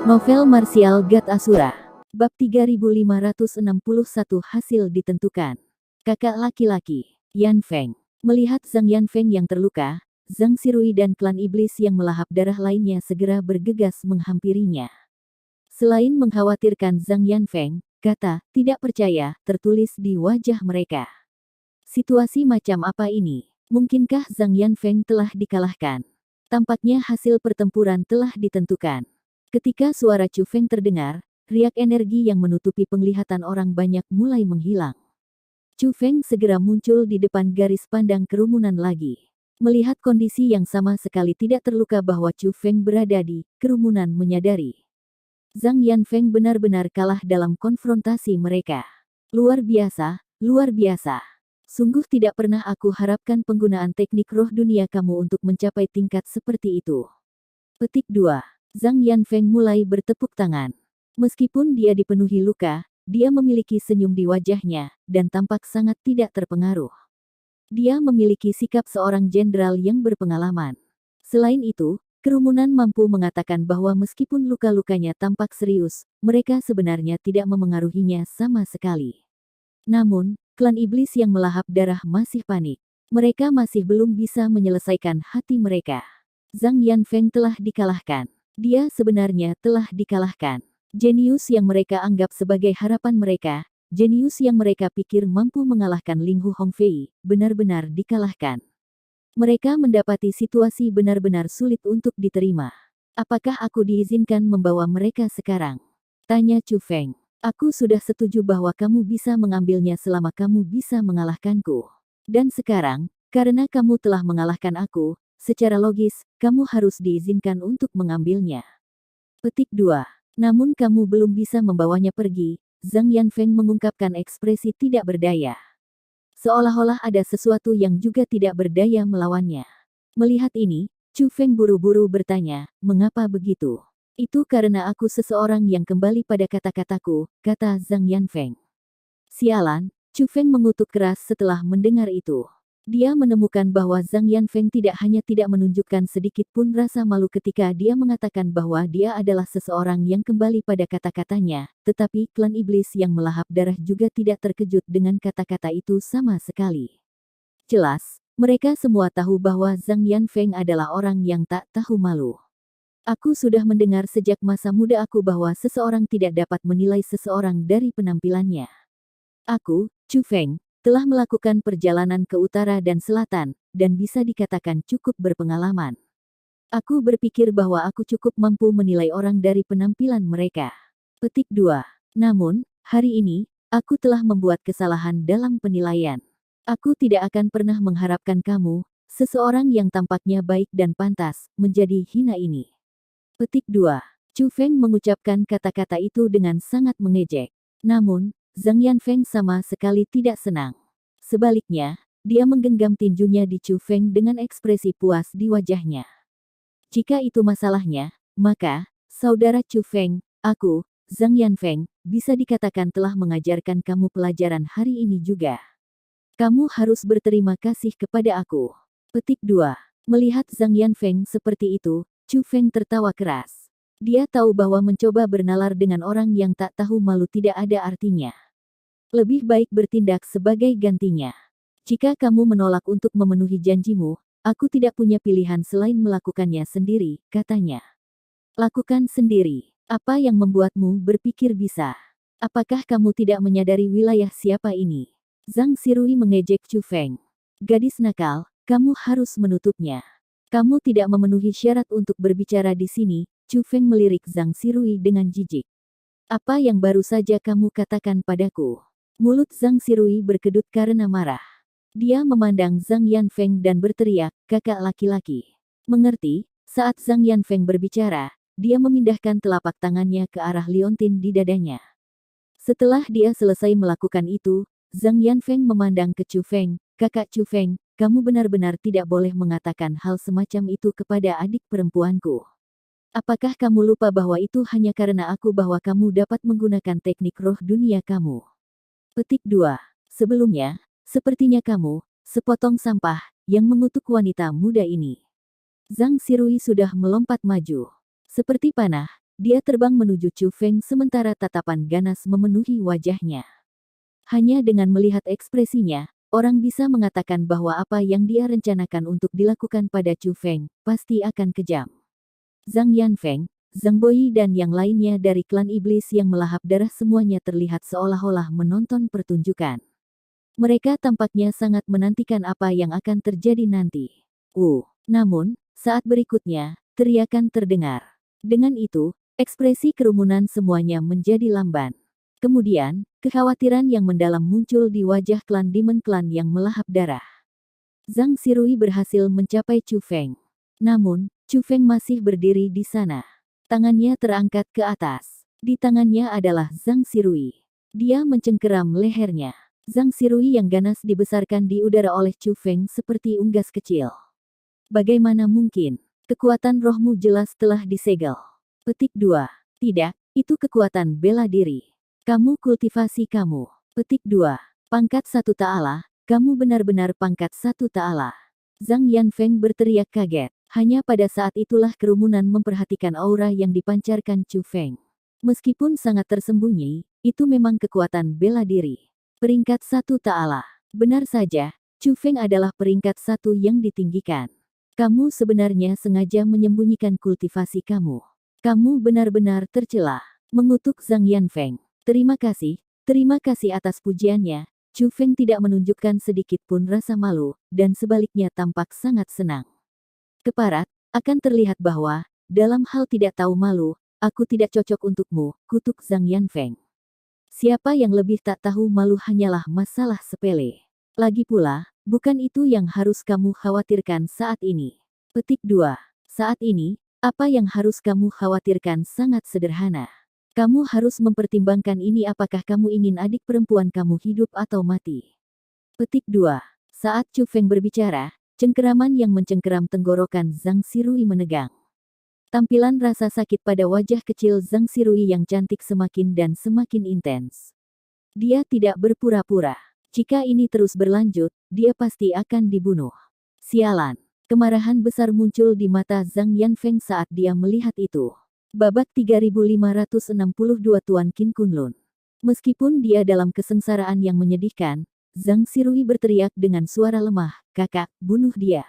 Novel Martial God Asura. Bab 3561 hasil ditentukan. Kakak laki-laki, Yan Feng. Melihat Zhang Yanfeng yang terluka, Zhang Xirui dan klan iblis yang melahap darah lainnya segera bergegas menghampirinya. Selain mengkhawatirkan Zhang Yanfeng, kata, tidak percaya, tertulis di wajah mereka. Situasi macam apa ini? Mungkinkah Zhang Yanfeng telah dikalahkan? Tampaknya hasil pertempuran telah ditentukan. Ketika suara Chu Feng terdengar, riak energi yang menutupi penglihatan orang banyak mulai menghilang. Chu Feng segera muncul di depan garis pandang kerumunan lagi. Melihat kondisi yang sama sekali tidak terluka bahwa Chu Feng berada di kerumunan menyadari. Zhang Yanfeng benar-benar kalah dalam konfrontasi mereka. Luar biasa, luar biasa. Sungguh tidak pernah aku harapkan penggunaan teknik roh dunia kamu untuk mencapai tingkat seperti itu. Petik 2. Zhang Yanfeng mulai bertepuk tangan. Meskipun dia dipenuhi luka, dia memiliki senyum di wajahnya, dan tampak sangat tidak terpengaruh. Dia memiliki sikap seorang jenderal yang berpengalaman. Selain itu, kerumunan mampu mengatakan bahwa meskipun luka-lukanya tampak serius, mereka sebenarnya tidak memengaruhinya sama sekali. Namun, klan iblis yang melahap darah masih panik. Mereka masih belum bisa menyelesaikan hati mereka. Zhang Yanfeng telah dikalahkan. Dia sebenarnya telah dikalahkan. Jenius yang mereka anggap sebagai harapan mereka, jenius yang mereka pikir mampu mengalahkan Ling Hu Hongfei, benar-benar dikalahkan. Mereka mendapati situasi benar-benar sulit untuk diterima. Apakah aku diizinkan membawa mereka sekarang? Tanya Chu Feng. Aku sudah setuju bahwa kamu bisa mengambilnya selama kamu bisa mengalahkanku. Dan sekarang, karena kamu telah mengalahkan aku, secara logis, kamu harus diizinkan untuk mengambilnya. Petik 2. Namun kamu belum bisa membawanya pergi, Zhang Yanfeng mengungkapkan ekspresi tidak berdaya. Seolah-olah ada sesuatu yang juga tidak berdaya melawannya. Melihat ini, Chu Feng buru-buru bertanya, mengapa begitu? Itu karena aku seseorang yang kembali pada kata-kataku, kata Zhang Yanfeng. Sialan, Chu Feng mengutuk keras setelah mendengar itu. Dia menemukan bahwa Zhang Yanfeng tidak hanya tidak menunjukkan sedikit pun rasa malu ketika dia mengatakan bahwa dia adalah seseorang yang kembali pada kata-katanya, tetapi klan iblis yang melahap darah juga tidak terkejut dengan kata-kata itu sama sekali. Jelas, mereka semua tahu bahwa Zhang Yanfeng adalah orang yang tak tahu malu. Aku sudah mendengar sejak masa muda aku bahwa seseorang tidak dapat menilai seseorang dari penampilannya. Aku, Chu Feng, telah melakukan perjalanan ke utara dan selatan, dan bisa dikatakan cukup berpengalaman. Aku berpikir bahwa aku cukup mampu menilai orang dari penampilan mereka. Petik 2. Namun, hari ini, aku telah membuat kesalahan dalam penilaian. Aku tidak akan pernah mengharapkan kamu, seseorang yang tampaknya baik dan pantas, menjadi hina ini. Petik 2. Chu Feng mengucapkan kata-kata itu dengan sangat mengejek. Namun, Zhang Yanfeng sama sekali tidak senang. Sebaliknya, dia menggenggam tinjunya di Chu Feng dengan ekspresi puas di wajahnya. Jika itu masalahnya, maka, saudara Chu Feng, aku, Zhang Yanfeng, bisa dikatakan telah mengajarkan kamu pelajaran hari ini juga. Kamu harus berterima kasih kepada aku. Petik 2. Melihat Zhang Yanfeng seperti itu, Chu Feng tertawa keras. Dia tahu bahwa mencoba bernalar dengan orang yang tak tahu malu tidak ada artinya. Lebih baik bertindak sebagai gantinya. Jika kamu menolak untuk memenuhi janjimu, aku tidak punya pilihan selain melakukannya sendiri, katanya. Lakukan sendiri. Apa yang membuatmu berpikir bisa? Apakah kamu tidak menyadari wilayah siapa ini? Zhang Xirui mengejek Chu Feng. Gadis nakal, kamu harus menutupnya. Kamu tidak memenuhi syarat untuk berbicara di sini, Chu Feng melirik Zhang Xirui dengan jijik. Apa yang baru saja kamu katakan padaku? Mulut Zhang Xirui berkedut karena marah. Dia memandang Zhang Yanfeng dan berteriak, kakak laki-laki. Mengerti, saat Zhang Yanfeng berbicara, dia memindahkan telapak tangannya ke arah liontin di dadanya. Setelah dia selesai melakukan itu, Zhang Yanfeng memandang ke Chu Feng, kakak Chu Feng, kamu benar-benar tidak boleh mengatakan hal semacam itu kepada adik perempuanku. Apakah kamu lupa bahwa itu hanya karena aku bahwa kamu dapat menggunakan teknik roh dunia kamu? Petik 2. Sebelumnya, sepertinya kamu, sepotong sampah, yang mengutuk wanita muda ini. Zhang Xirui sudah melompat maju. Seperti panah, dia terbang menuju Chu Feng sementara tatapan ganas memenuhi wajahnya. Hanya dengan melihat ekspresinya, orang bisa mengatakan bahwa apa yang dia rencanakan untuk dilakukan pada Chu Feng pasti akan kejam. Zhang Yanfeng, Zhang Boyi dan yang lainnya dari klan iblis yang melahap darah semuanya terlihat seolah-olah menonton pertunjukan. Mereka tampaknya sangat menantikan apa yang akan terjadi nanti. Namun, saat berikutnya, teriakan terdengar. Dengan itu, ekspresi kerumunan semuanya menjadi lamban. Kemudian, kekhawatiran yang mendalam muncul di wajah klan Demon Clan yang melahap darah. Zhang Xirui berhasil mencapai Chu Feng. Namun, Chu Feng masih berdiri di sana. Tangannya terangkat ke atas. Di tangannya adalah Zhang Xirui. Dia mencengkeram lehernya. Zhang Xirui yang ganas dibesarkan di udara oleh Chu Feng seperti unggas kecil. Bagaimana mungkin? Kekuatan rohmu jelas telah disegel. Petik 2. Tidak, itu kekuatan bela diri. Kamu kultivasi kamu. Petik 2. Pangkat satu ta'ala, kamu benar-benar pangkat satu ta'ala. Zhang Yanfeng berteriak kaget. Hanya pada saat itulah kerumunan memperhatikan aura yang dipancarkan Chu Feng. Meskipun sangat tersembunyi, itu memang kekuatan bela diri. Peringkat satu ta'ala. Benar saja, Chu Feng adalah peringkat satu yang ditinggikan. Kamu sebenarnya sengaja menyembunyikan kultivasi kamu. Kamu benar-benar tercela. Mengutuk Zhang Yanfeng. Terima kasih atas pujiannya. Chu Feng tidak menunjukkan sedikit pun rasa malu, dan sebaliknya tampak sangat senang. Keparat, akan terlihat bahwa, dalam hal tidak tahu malu, aku tidak cocok untukmu, kutuk Zhang Yanfeng. Siapa yang lebih tak tahu malu hanyalah masalah sepele. Lagi pula, bukan itu yang harus kamu khawatirkan saat ini. Petik 2. Saat ini, apa yang harus kamu khawatirkan sangat sederhana. Kamu harus mempertimbangkan ini apakah kamu ingin adik perempuan kamu hidup atau mati. Petik 2. Saat Chu Feng berbicara, cengkeraman yang mencengkeram tenggorokan Zhang Xirui menegang. Tampilan rasa sakit pada wajah kecil Zhang Xirui yang cantik semakin dan semakin intens. Dia tidak berpura-pura. Jika ini terus berlanjut, dia pasti akan dibunuh. Sialan. Kemarahan besar muncul di mata Zhang Yanfeng saat dia melihat itu. Babak 3562 Tuan Qin Kunlun. Meskipun dia dalam kesengsaraan yang menyedihkan, Zhang Xirui berteriak dengan suara lemah, "Kakak, bunuh dia."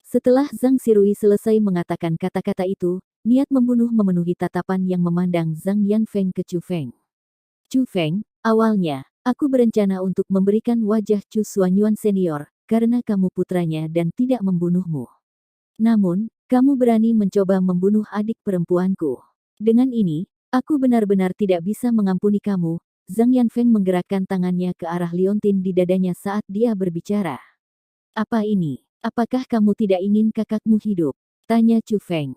Setelah Zhang Xirui selesai mengatakan kata-kata itu, niat membunuh memenuhi tatapan yang memandang Zhang Yanfeng ke Chu Feng. Chu Feng, awalnya, aku berencana untuk memberikan wajah Chu Xuanyuan senior, karena kamu putranya dan tidak membunuhmu. Namun, kamu berani mencoba membunuh adik perempuanku. Dengan ini, aku benar-benar tidak bisa mengampuni kamu. Zhang Yanfeng menggerakkan tangannya ke arah liontin di dadanya saat dia berbicara. Apa ini? Apakah kamu tidak ingin kakakmu hidup? Tanya Chu Feng.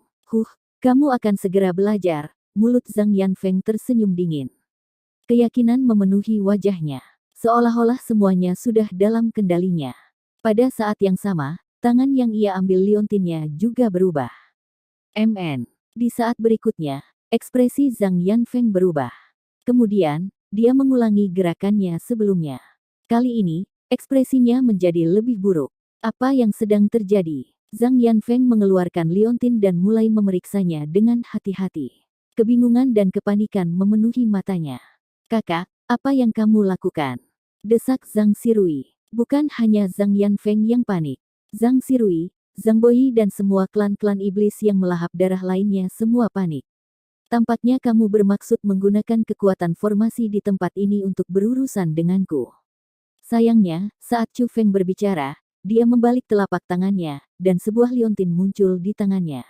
Kamu akan segera belajar. Mulut Zhang Yanfeng tersenyum dingin. Keyakinan memenuhi wajahnya. Seolah-olah semuanya sudah dalam kendalinya. Pada saat yang sama, tangan yang ia ambil liontinnya juga berubah. Di saat berikutnya, ekspresi Zhang Yanfeng berubah. Kemudian, dia mengulangi gerakannya sebelumnya. Kali ini, ekspresinya menjadi lebih buruk. Apa yang sedang terjadi? Zhang Yanfeng mengeluarkan liontin dan mulai memeriksanya dengan hati-hati. Kebingungan dan kepanikan memenuhi matanya. Kakak, apa yang kamu lakukan? Desak Zhang Xirui. Bukan hanya Zhang Yanfeng yang panik. Zhang Xirui, Zhang Boyi dan semua klan-klan iblis yang melahap darah lainnya semua panik. Tampaknya kamu bermaksud menggunakan kekuatan formasi di tempat ini untuk berurusan denganku. Sayangnya, saat Chu Feng berbicara, dia membalik telapak tangannya, dan sebuah liontin muncul di tangannya.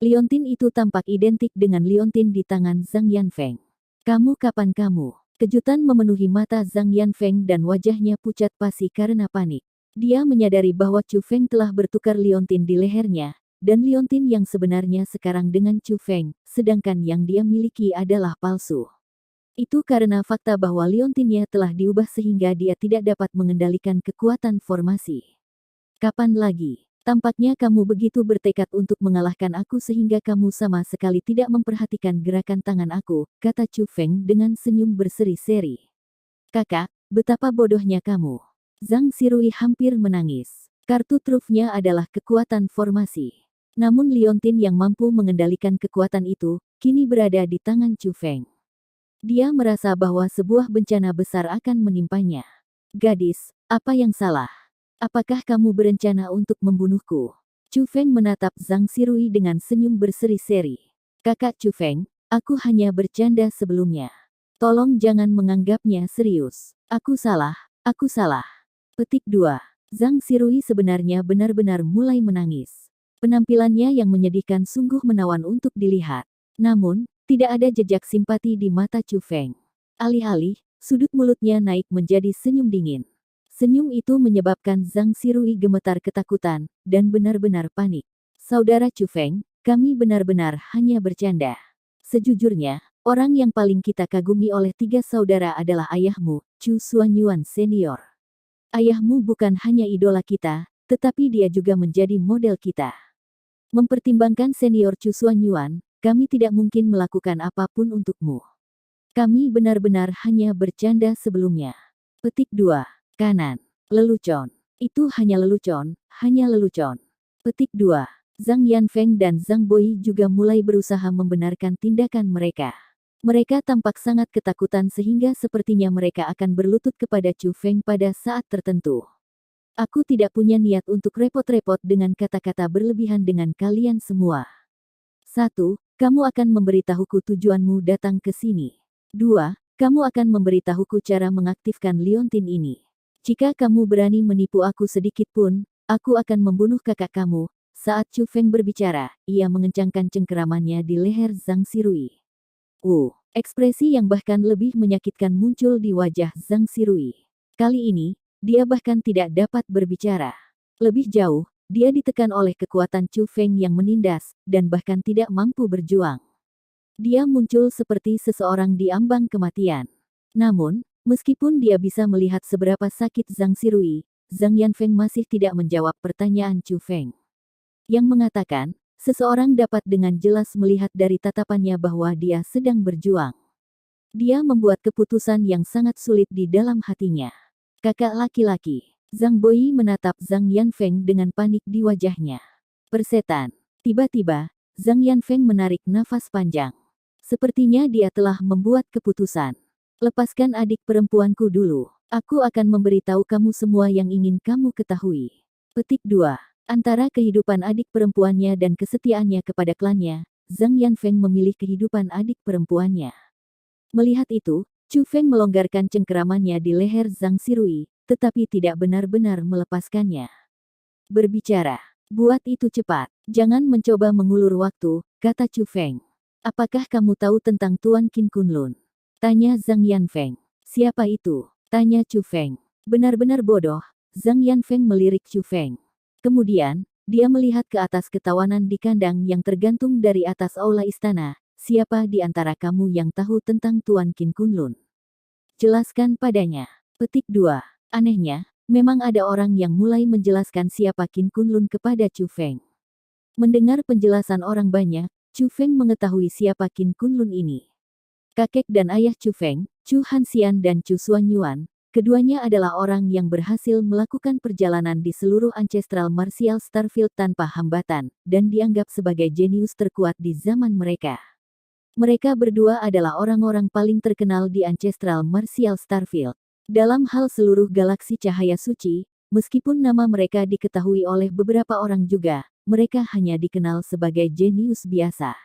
Liontin itu tampak identik dengan liontin di tangan Zhang Yanfeng. Kapan kamu? Kejutan memenuhi mata Zhang Yanfeng dan wajahnya pucat pasi karena panik. Dia menyadari bahwa Chu Feng telah bertukar liontin di lehernya, dan liontin yang sebenarnya sekarang dengan Chu Feng, sedangkan yang dia miliki adalah palsu. Itu karena fakta bahwa liontinnya telah diubah sehingga dia tidak dapat mengendalikan kekuatan formasi. Kapan lagi? Tampaknya kamu begitu bertekad untuk mengalahkan aku sehingga kamu sama sekali tidak memperhatikan gerakan tangan aku, kata Chu Feng dengan senyum berseri-seri. Kakak, betapa bodohnya kamu. Zhang Xirui hampir menangis. Kartu trufnya adalah kekuatan formasi. Namun Liontin yang mampu mengendalikan kekuatan itu, kini berada di tangan Chu Feng. Dia merasa bahwa sebuah bencana besar akan menimpanya. Gadis, apa yang salah? Apakah kamu berencana untuk membunuhku? Chu Feng menatap Zhang Xirui dengan senyum berseri-seri. Kakak Chu Feng, aku hanya bercanda sebelumnya. Tolong jangan menganggapnya serius. Aku salah, aku salah. Petik 2. Zhang Xirui sebenarnya benar-benar mulai menangis. Penampilannya yang menyedihkan sungguh menawan untuk dilihat. Namun, tidak ada jejak simpati di mata Chu Feng. Alih-alih, sudut mulutnya naik menjadi senyum dingin. Senyum itu menyebabkan Zhang Xirui gemetar ketakutan, dan benar-benar panik. Saudara Chu Feng, kami benar-benar hanya bercanda. Sejujurnya, orang yang paling kita kagumi oleh 3 saudara adalah ayahmu, Chu Xuanyuan Senior. Ayahmu bukan hanya idola kita, tetapi dia juga menjadi model kita. Mempertimbangkan senior Chu Xuanyuan, kami tidak mungkin melakukan apapun untukmu. Kami benar-benar hanya bercanda sebelumnya. Petik 2. Kanan. Lelucon. Itu hanya lelucon, hanya lelucon. Petik 2. Zhang Yanfeng dan Zhang Boi juga mulai berusaha membenarkan tindakan mereka. Mereka tampak sangat ketakutan sehingga sepertinya mereka akan berlutut kepada Chu Feng pada saat tertentu. Aku tidak punya niat untuk repot-repot dengan kata-kata berlebihan dengan kalian semua. 1. Kamu akan memberitahuku tujuanmu datang ke sini. 2. Kamu akan memberitahuku cara mengaktifkan liontin ini. Jika kamu berani menipu aku sedikit pun, aku akan membunuh kakak kamu. Saat Chu Feng berbicara, ia mengencangkan cengkeramannya di leher Zhang Xirui. Ekspresi yang bahkan lebih menyakitkan muncul di wajah Zhang Xirui. Kali ini, dia bahkan tidak dapat berbicara. Lebih jauh, dia ditekan oleh kekuatan Chu Feng yang menindas, dan bahkan tidak mampu berjuang. Dia muncul seperti seseorang di ambang kematian. Namun, meskipun dia bisa melihat seberapa sakit Zhang Xirui, Zhang Yanfeng masih tidak menjawab pertanyaan Chu Feng. Yang mengatakan, seseorang dapat dengan jelas melihat dari tatapannya bahwa dia sedang berjuang. Dia membuat keputusan yang sangat sulit di dalam hatinya. Kakak laki-laki. Zhang Boi menatap Zhang Yanfeng dengan panik di wajahnya. Persetan. Tiba-tiba, Zhang Yanfeng menarik nafas panjang. Sepertinya dia telah membuat keputusan. Lepaskan adik perempuanku dulu. Aku akan memberitahu kamu semua yang ingin kamu ketahui. Petik 2. Antara kehidupan adik perempuannya dan kesetiaannya kepada klannya, Zhang Yanfeng memilih kehidupan adik perempuannya. Melihat itu, Chu Feng melonggarkan cengkeramannya di leher Zhang Xirui, tetapi tidak benar-benar melepaskannya. Berbicara. Buat itu cepat. Jangan mencoba mengulur waktu, kata Chu Feng. Apakah kamu tahu tentang Tuan Qin Kunlun? Tanya Zhang Yanfeng. Siapa itu? Tanya Chu Feng. Benar-benar bodoh. Zhang Yanfeng melirik Chu Feng. Kemudian, dia melihat ke atas ketawanan di kandang yang tergantung dari atas aula istana. Siapa di antara kamu yang tahu tentang Tuan Qin Kunlun? Jelaskan padanya. Petik 2. Anehnya, memang ada orang yang mulai menjelaskan siapa Qin Kunlun kepada Chu Feng. Mendengar penjelasan orang banyak, Chu Feng mengetahui siapa Qin Kunlun ini. Kakek dan ayah Chu Feng, Chu Hanxian dan Chu Xuanyuan, keduanya adalah orang yang berhasil melakukan perjalanan di seluruh Ancestral Martial Starfield tanpa hambatan, dan dianggap sebagai jenius terkuat di zaman mereka. Mereka berdua adalah orang-orang paling terkenal di Ancestral Martial Starfield. Dalam hal seluruh galaksi cahaya suci, meskipun nama mereka diketahui oleh beberapa orang juga, mereka hanya dikenal sebagai jenius biasa.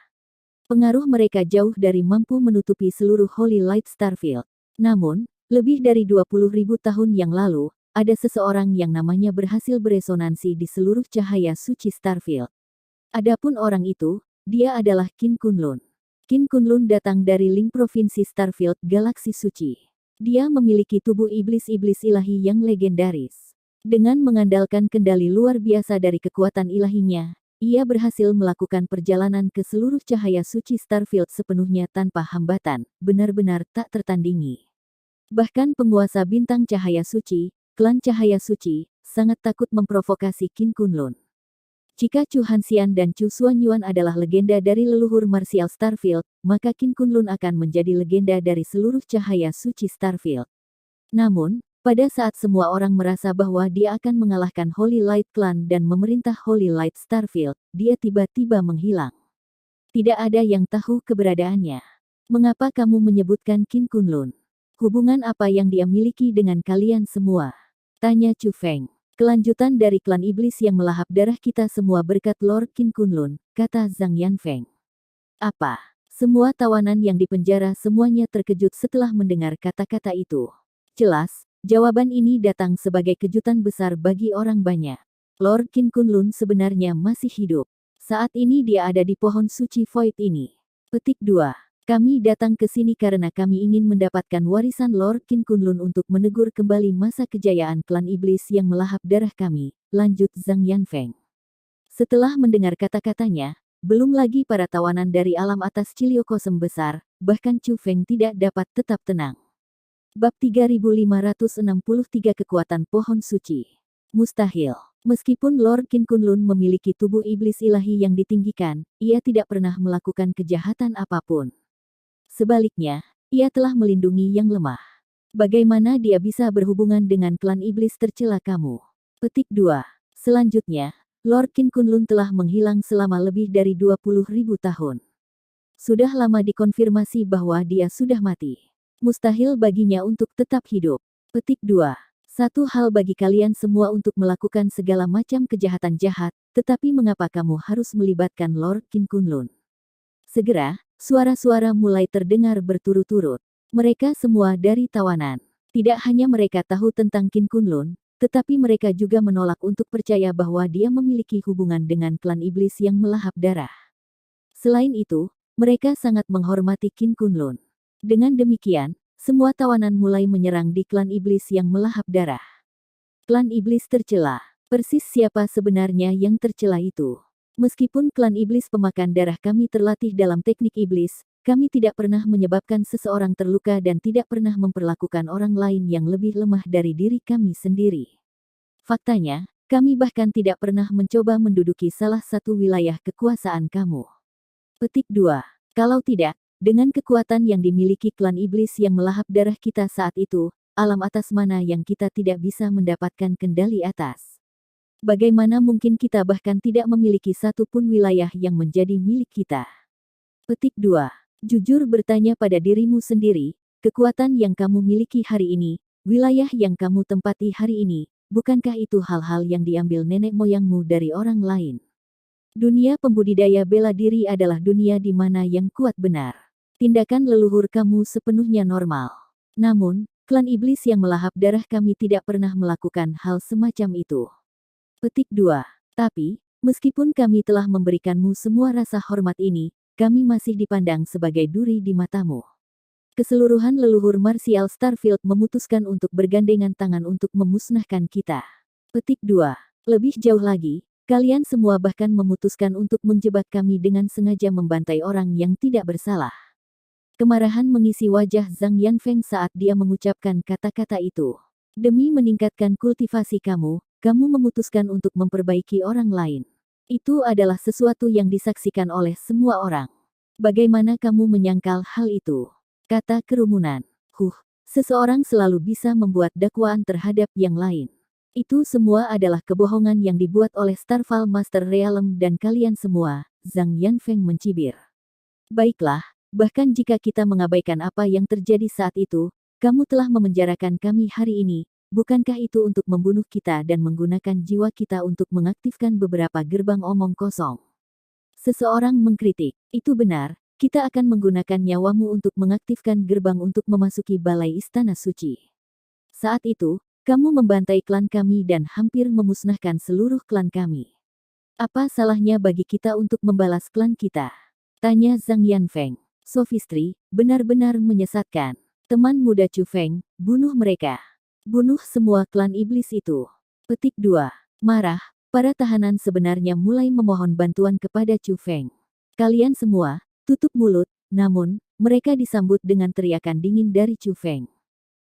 Pengaruh mereka jauh dari mampu menutupi seluruh Holy Light Starfield. Namun, lebih dari 20.000 tahun yang lalu, ada seseorang yang namanya berhasil beresonansi di seluruh cahaya suci Starfield. Adapun orang itu, dia adalah Qin Kunlun. Qin Kunlun datang dari Ling Provinsi Starfield Galaksi Suci. Dia memiliki tubuh iblis-iblis ilahi yang legendaris. Dengan mengandalkan kendali luar biasa dari kekuatan ilahinya, ia berhasil melakukan perjalanan ke seluruh cahaya suci Starfield sepenuhnya tanpa hambatan, benar-benar tak tertandingi. Bahkan penguasa bintang cahaya suci, klan cahaya suci, sangat takut memprovokasi Qin Kunlun. Jika Chu Hanxian dan Chu Xuanyuan adalah legenda dari leluhur Martial Starfield, maka Qin Kunlun akan menjadi legenda dari seluruh cahaya suci Starfield. Namun, Pada saat semua orang merasa bahwa dia akan mengalahkan Holy Light Clan dan memerintah Holy Light Starfield, dia tiba-tiba menghilang. Tidak ada yang tahu keberadaannya. Mengapa kamu menyebutkan Qin Kunlun? Hubungan apa yang dia miliki dengan kalian semua? Tanya Chu Feng. Kelanjutan dari klan iblis yang melahap darah kita semua berkat Lord Qin Kunlun, kata Zhang Yanfeng. Apa? Semua tawanan yang dipenjara semuanya terkejut setelah mendengar kata-kata itu. Jelas, jawaban ini datang sebagai kejutan besar bagi orang banyak. Lord Qin Kunlun sebenarnya masih hidup. Saat ini dia ada di pohon suci Void ini. Petik 2. Kami datang ke sini karena kami ingin mendapatkan warisan Lord Qin Kunlun untuk menegur kembali masa kejayaan klan iblis yang melahap darah kami, lanjut Zhang Yanfeng. Setelah mendengar kata-katanya, belum lagi para tawanan dari alam atas Ciliokosem besar, bahkan Chu Feng tidak dapat tetap tenang. Bab 3563 Kekuatan Pohon Suci. Mustahil. Meskipun Lord Qin Kunlun memiliki tubuh iblis ilahi yang ditinggikan, ia tidak pernah melakukan kejahatan apapun. Sebaliknya, ia telah melindungi yang lemah. Bagaimana dia bisa berhubungan dengan klan iblis tercela kamu? Petik 2. Selanjutnya, Lord Qin Kunlun telah menghilang selama lebih dari 20.000 tahun. Sudah lama dikonfirmasi bahwa dia sudah mati. Mustahil baginya untuk tetap hidup. Petik 2. Satu hal bagi kalian semua untuk melakukan segala macam kejahatan jahat, tetapi mengapa kamu harus melibatkan Lord Qin Kunlun? Segera, suara-suara mulai terdengar berturut-turut. Mereka semua dari tawanan. Tidak hanya mereka tahu tentang Qin Kunlun, tetapi mereka juga menolak untuk percaya bahwa dia memiliki hubungan dengan klan iblis yang melahap darah. Selain itu, mereka sangat menghormati Qin Kunlun. Dengan demikian, semua tawanan mulai menyerang di klan iblis yang melahap darah. Klan iblis tercela. Persis siapa sebenarnya yang tercela itu? Meskipun klan iblis pemakan darah kami terlatih dalam teknik iblis, kami tidak pernah menyebabkan seseorang terluka dan tidak pernah memperlakukan orang lain yang lebih lemah dari diri kami sendiri. Faktanya, kami bahkan tidak pernah mencoba menduduki salah satu wilayah kekuasaan kamu. Petik 2. Kalau tidak, dengan kekuatan yang dimiliki klan iblis yang melahap darah kita saat itu, alam atas mana yang kita tidak bisa mendapatkan kendali atas? Bagaimana mungkin kita bahkan tidak memiliki satu pun wilayah yang menjadi milik kita? Petik 2. Jujur bertanya pada dirimu sendiri, kekuatan yang kamu miliki hari ini, wilayah yang kamu tempati hari ini, bukankah itu hal-hal yang diambil nenek moyangmu dari orang lain? Dunia pembudidaya bela diri adalah dunia di mana yang kuat benar. Tindakan leluhur kamu sepenuhnya normal. Namun, klan iblis yang melahap darah kami tidak pernah melakukan hal semacam itu. Petik 2. Tapi, meskipun kami telah memberikanmu semua rasa hormat ini, kami masih dipandang sebagai duri di matamu. Keseluruhan leluhur marsial Starfield memutuskan untuk bergandengan tangan untuk memusnahkan kita. Petik 2. Lebih jauh lagi, kalian semua bahkan memutuskan untuk menjebak kami dengan sengaja membantai orang yang tidak bersalah. Kemarahan mengisi wajah Zhang Yanfeng saat dia mengucapkan kata-kata itu. Demi meningkatkan kultivasi kamu memutuskan untuk memperbaiki orang lain. Itu adalah sesuatu yang disaksikan oleh semua orang. Bagaimana kamu menyangkal hal itu? Kata kerumunan. Seseorang selalu bisa membuat dakwaan terhadap yang lain. Itu semua adalah kebohongan yang dibuat oleh Starfall Master Realm dan kalian semua, Zhang Yanfeng mencibir. Baiklah, bahkan jika kita mengabaikan apa yang terjadi saat itu, kamu telah memenjarakan kami hari ini. Bukankah itu untuk membunuh kita dan menggunakan jiwa kita untuk mengaktifkan beberapa gerbang omong kosong? Seseorang mengkritik. Itu benar, kita akan menggunakan nyawamu untuk mengaktifkan gerbang untuk memasuki balai istana suci. Saat itu, kamu membantai klan kami dan hampir memusnahkan seluruh klan kami. Apa salahnya bagi kita untuk membalas klan kita? Tanya Zhang Yanfeng. Sophistry, benar-benar menyesatkan. Teman muda Chu Feng, bunuh mereka. Bunuh semua klan iblis itu. Petik 2. Marah, para tahanan sebenarnya mulai memohon bantuan kepada Chu Feng. Kalian semua, tutup mulut, namun, mereka disambut dengan teriakan dingin dari Chu Feng.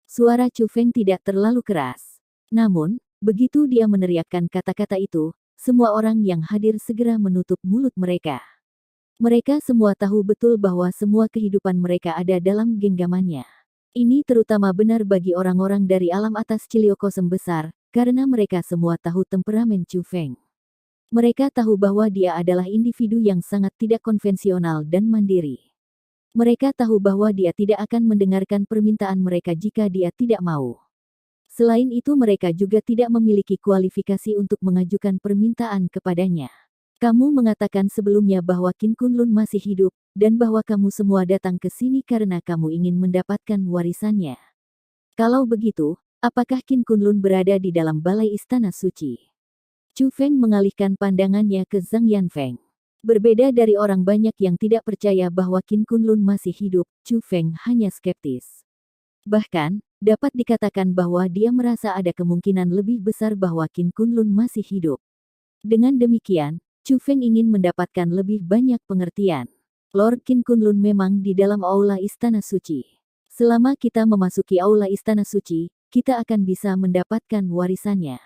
Suara Chu Feng tidak terlalu keras. Namun, begitu dia meneriakkan kata-kata itu, semua orang yang hadir segera menutup mulut mereka. Mereka semua tahu betul bahwa semua kehidupan mereka ada dalam genggamannya. Ini terutama benar bagi orang-orang dari alam atas Ciliokosem besar, karena mereka semua tahu temperamen Chu Feng. Mereka tahu bahwa dia adalah individu yang sangat tidak konvensional dan mandiri. Mereka tahu bahwa dia tidak akan mendengarkan permintaan mereka jika dia tidak mau. Selain itu mereka juga tidak memiliki kualifikasi untuk mengajukan permintaan kepadanya. Kamu mengatakan sebelumnya bahwa Qin Kunlun masih hidup, dan bahwa kamu semua datang ke sini karena kamu ingin mendapatkan warisannya. Kalau begitu, apakah Qin Kunlun berada di dalam balai istana suci? Chu Feng mengalihkan pandangannya ke Zhang Yanfeng. Berbeda dari orang banyak yang tidak percaya bahwa Qin Kunlun masih hidup, Chu Feng hanya skeptis. Bahkan, dapat dikatakan bahwa dia merasa ada kemungkinan lebih besar bahwa Qin Kunlun masih hidup. Dengan demikian, Chu Feng ingin mendapatkan lebih banyak pengertian. Lord Qin Kunlun memang di dalam aula istana suci. Selama kita memasuki aula istana suci, kita akan bisa mendapatkan warisannya.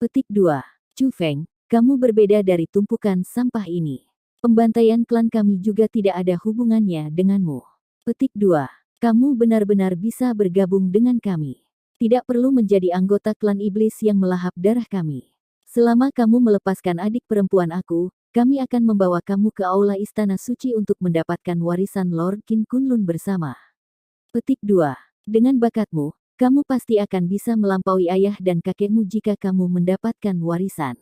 Petik 2. Chu Feng, kamu berbeda dari tumpukan sampah ini. Pembantaian klan kami juga tidak ada hubungannya denganmu. Petik 2. Kamu benar-benar bisa bergabung dengan kami. Tidak perlu menjadi anggota klan iblis yang melahap darah kami. Selama kamu melepaskan adik perempuan aku, kami akan membawa kamu ke aula istana suci untuk mendapatkan warisan Lord Qin Kunlun bersama. Petik 2. Dengan bakatmu, kamu pasti akan bisa melampaui ayah dan kakekmu jika kamu mendapatkan warisan.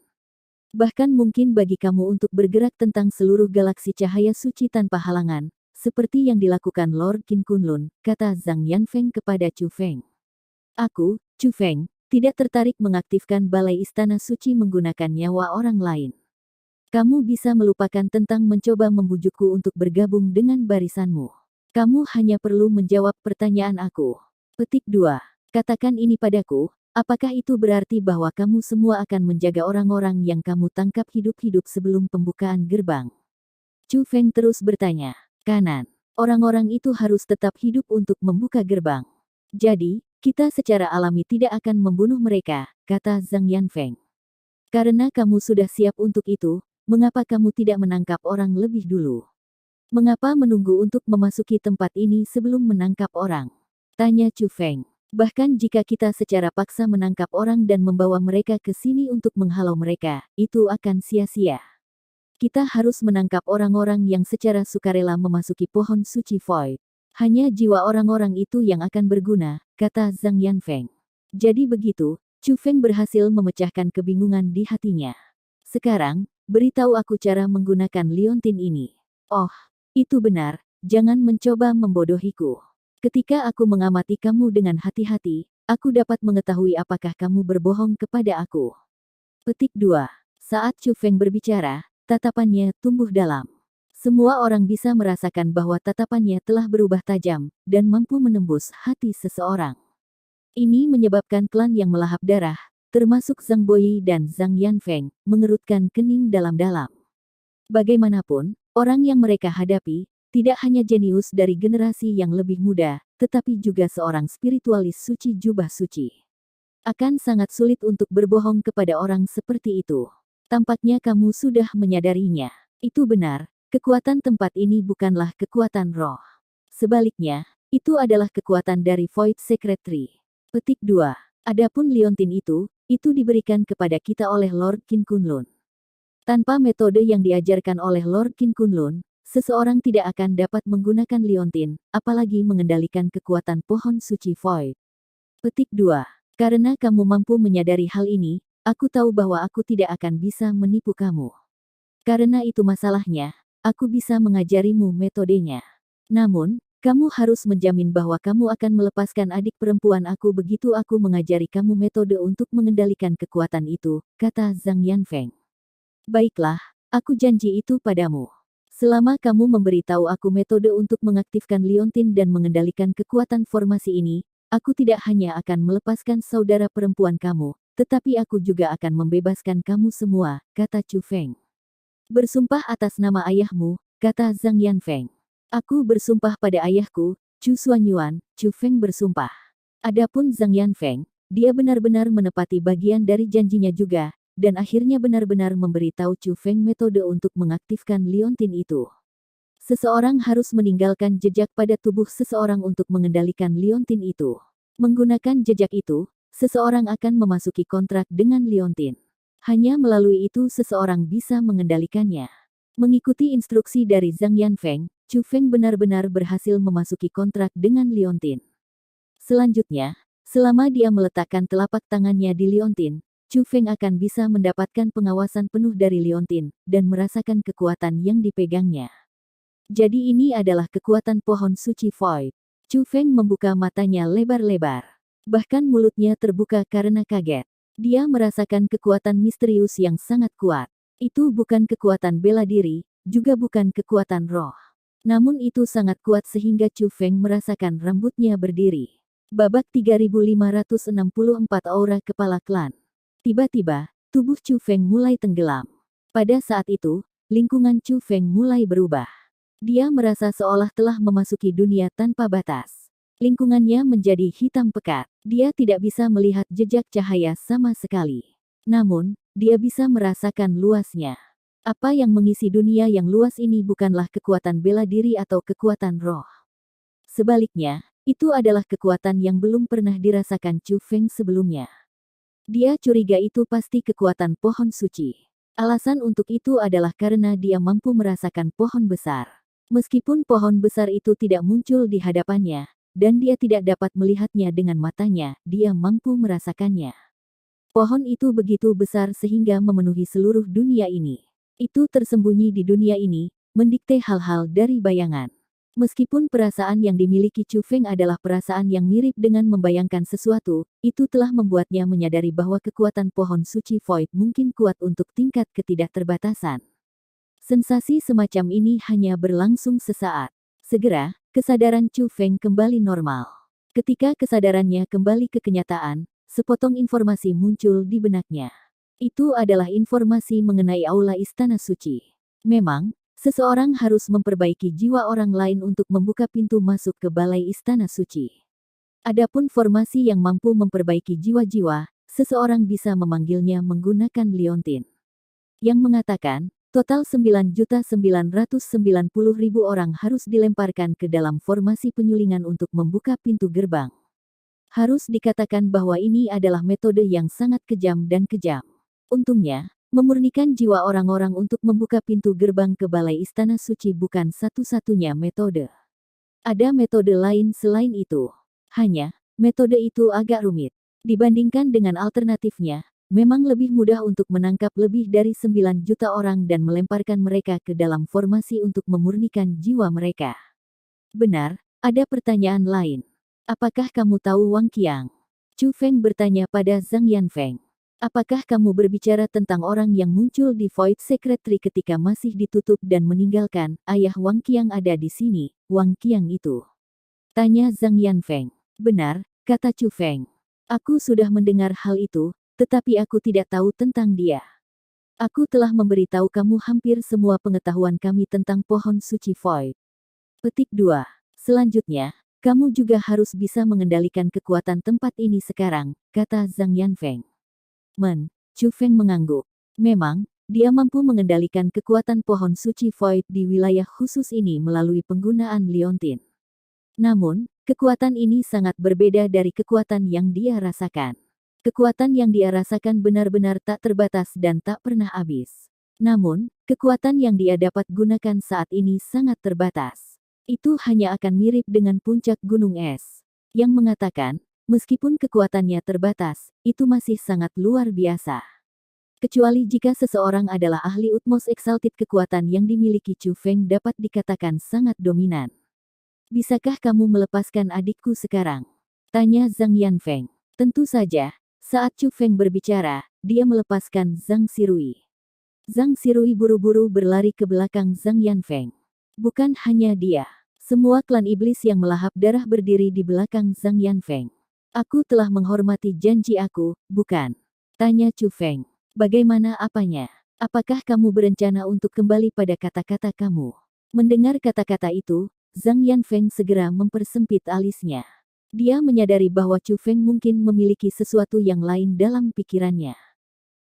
Bahkan mungkin bagi kamu untuk bergerak tentang seluruh galaksi cahaya suci tanpa halangan, seperti yang dilakukan Lord Qin Kunlun, kata Zhang Yanfeng kepada Chu Feng. Aku, Chu Feng, tidak tertarik mengaktifkan balai istana suci menggunakan nyawa orang lain. Kamu bisa melupakan tentang mencoba membujukku untuk bergabung dengan barisanmu. Kamu hanya perlu menjawab pertanyaan aku. Petik 2. Katakan ini padaku, apakah itu berarti bahwa kamu semua akan menjaga orang-orang yang kamu tangkap hidup-hidup sebelum pembukaan gerbang? Chu Feng terus bertanya. Kanan. Orang-orang itu harus tetap hidup untuk membuka gerbang. Jadi, kita secara alami tidak akan membunuh mereka, kata Zhang Yanfeng. Karena kamu sudah siap untuk itu, mengapa kamu tidak menangkap orang lebih dulu? Mengapa menunggu untuk memasuki tempat ini sebelum menangkap orang? Tanya Chu Feng. Bahkan jika kita secara paksa menangkap orang dan membawa mereka ke sini untuk menghalau mereka, itu akan sia-sia. Kita harus menangkap orang-orang yang secara sukarela memasuki pohon suci Void. Hanya jiwa orang-orang itu yang akan berguna, kata Zhang Yanfeng. Jadi begitu, Chu Feng berhasil memecahkan kebingungan di hatinya. Sekarang, beritahu aku cara menggunakan liontin ini. Oh, itu benar, jangan mencoba membodohiku. Ketika aku mengamati kamu dengan hati-hati, aku dapat mengetahui apakah kamu berbohong kepada aku. Petik 2. Saat Chu Feng berbicara, tatapannya tumbuh dalam. Semua orang bisa merasakan bahwa tatapannya telah berubah tajam, dan mampu menembus hati seseorang. Ini menyebabkan klan yang melahap darah, termasuk Zhang Boyi dan Zhang Yanfeng, mengerutkan kening dalam-dalam. Bagaimanapun, orang yang mereka hadapi, tidak hanya jenius dari generasi yang lebih muda, tetapi juga seorang spiritualis suci jubah suci. Akan sangat sulit untuk berbohong kepada orang seperti itu. Tampaknya kamu sudah menyadarinya. Itu benar, kekuatan tempat ini bukanlah kekuatan roh. Sebaliknya, itu adalah kekuatan dari Void Secretary. Petik 2. Adapun liontin itu diberikan kepada kita oleh Lord Qin Kunlun. Tanpa metode yang diajarkan oleh Lord Qin Kunlun, seseorang tidak akan dapat menggunakan liontin, apalagi mengendalikan kekuatan pohon suci Void. Petik 2. Karena kamu mampu menyadari hal ini, aku tahu bahwa aku tidak akan bisa menipu kamu. Karena itu masalahnya, aku bisa mengajarimu metodenya. Namun, kamu harus menjamin bahwa kamu akan melepaskan adik perempuan aku begitu aku mengajari kamu metode untuk mengendalikan kekuatan itu, kata Zhang Yanfeng. Baiklah, aku janji itu padamu. Selama kamu memberitahu aku metode untuk mengaktifkan liontin dan mengendalikan kekuatan formasi ini, aku tidak hanya akan melepaskan saudara perempuan kamu, tetapi aku juga akan membebaskan kamu semua, kata Chu Feng. Bersumpah atas nama ayahmu, kata Zhang Yanfeng. Aku bersumpah pada ayahku, Chu Xuanyuan, Chu Feng bersumpah. Adapun Zhang Yanfeng, dia benar-benar menepati bagian dari janjinya juga, dan akhirnya benar-benar memberitahu Chu Feng metode untuk mengaktifkan liontin itu. Seseorang harus meninggalkan jejak pada tubuh seseorang untuk mengendalikan liontin itu. Menggunakan jejak itu, seseorang akan memasuki kontrak dengan liontin. Hanya melalui itu seseorang bisa mengendalikannya. Mengikuti instruksi dari Zhang Yanfeng, Chu Feng benar-benar berhasil memasuki kontrak dengan liontin. Selanjutnya, selama dia meletakkan telapak tangannya di liontin, Chu Feng akan bisa mendapatkan pengawasan penuh dari liontin dan merasakan kekuatan yang dipegangnya. Jadi ini adalah kekuatan pohon suci Void. Chu Feng membuka matanya lebar-lebar. Bahkan mulutnya terbuka karena kaget. Dia merasakan kekuatan misterius yang sangat kuat. Itu bukan kekuatan bela diri, juga bukan kekuatan roh. Namun itu sangat kuat sehingga Chu Feng merasakan rambutnya berdiri. Babak 3564 Aura Kepala Klan. Tiba-tiba, tubuh Chu Feng mulai tenggelam. Pada saat itu, lingkungan Chu Feng mulai berubah. Dia merasa seolah telah memasuki dunia tanpa batas. Lingkungannya menjadi hitam pekat. Dia tidak bisa melihat jejak cahaya sama sekali. Namun, dia bisa merasakan luasnya. Apa yang mengisi dunia yang luas ini bukanlah kekuatan bela diri atau kekuatan roh. Sebaliknya, itu adalah kekuatan yang belum pernah dirasakan Chu Feng sebelumnya. Dia curiga itu pasti kekuatan pohon suci. Alasan untuk itu adalah karena dia mampu merasakan pohon besar. Meskipun pohon besar itu tidak muncul di hadapannya, dan dia tidak dapat melihatnya dengan matanya, dia mampu merasakannya. Pohon itu begitu besar sehingga memenuhi seluruh dunia ini. Itu tersembunyi di dunia ini, mendikte hal-hal dari bayangan. Meskipun perasaan yang dimiliki Chu Feng adalah perasaan yang mirip dengan membayangkan sesuatu, itu telah membuatnya menyadari bahwa kekuatan pohon suci Void mungkin kuat untuk tingkat ketidakterbatasan. Sensasi semacam ini hanya berlangsung sesaat. Segera, kesadaran Chu Feng kembali normal. Ketika kesadarannya kembali ke kenyataan, sepotong informasi muncul di benaknya. Itu adalah informasi mengenai aula Istana Suci. Memang, seseorang harus memperbaiki jiwa orang lain untuk membuka pintu masuk ke Balai Istana Suci. Adapun formasi yang mampu memperbaiki jiwa-jiwa, seseorang bisa memanggilnya menggunakan liontin. Yang mengatakan, total 9.990.000 orang harus dilemparkan ke dalam formasi penyulingan untuk membuka pintu gerbang. Harus dikatakan bahwa ini adalah metode yang sangat kejam dan kejam. Untungnya, memurnikan jiwa orang-orang untuk membuka pintu gerbang ke Balai Istana Suci bukan satu-satunya metode. Ada metode lain selain itu. Hanya, metode itu agak rumit. Dibandingkan dengan alternatifnya, memang lebih mudah untuk menangkap lebih dari 9 juta orang dan melemparkan mereka ke dalam formasi untuk memurnikan jiwa mereka. Benar, ada pertanyaan lain. Apakah kamu tahu Wang Qiang? Chu Feng bertanya pada Zhang Yanfeng. Apakah kamu berbicara tentang orang yang muncul di Void Secretary ketika masih ditutup dan meninggalkan, ayah Wang Qiang ada di sini, Wang Qiang itu? Tanya Zhang Yanfeng. Benar, kata Chu Feng. Aku sudah mendengar hal itu, tetapi aku tidak tahu tentang dia. Aku telah memberitahu kamu hampir semua pengetahuan kami tentang pohon suci Void. Petik 2. Selanjutnya, kamu juga harus bisa mengendalikan kekuatan tempat ini sekarang, kata Zhang Yanfeng. Chu Feng mengangguk. Memang, dia mampu mengendalikan kekuatan pohon suci Void di wilayah khusus ini melalui penggunaan liontin. Namun, kekuatan ini sangat berbeda dari kekuatan yang dia rasakan. Kekuatan yang dia rasakan benar-benar tak terbatas dan tak pernah habis. Namun, kekuatan yang dia dapat gunakan saat ini sangat terbatas. Itu hanya akan mirip dengan puncak gunung es. Yang mengatakan, meskipun kekuatannya terbatas, itu masih sangat luar biasa. Kecuali jika seseorang adalah ahli utmost exalted, kekuatan yang dimiliki Chu Feng dapat dikatakan sangat dominan. Bisakah kamu melepaskan adikku sekarang? Tanya Zhang Yanfeng. Tentu saja, saat Chu Feng berbicara, dia melepaskan Zhang Xirui. Zhang Xirui buru-buru berlari ke belakang Zhang Yanfeng. Bukan hanya dia. Semua klan iblis yang melahap darah berdiri di belakang Zhang Yanfeng. Aku telah menghormati janji aku, bukan? Tanya Chu Feng. Bagaimana apanya? Apakah kamu berencana untuk kembali pada kata-kata kamu? Mendengar kata-kata itu, Zhang Yanfeng segera mempersempit alisnya. Dia menyadari bahwa Chu Feng mungkin memiliki sesuatu yang lain dalam pikirannya.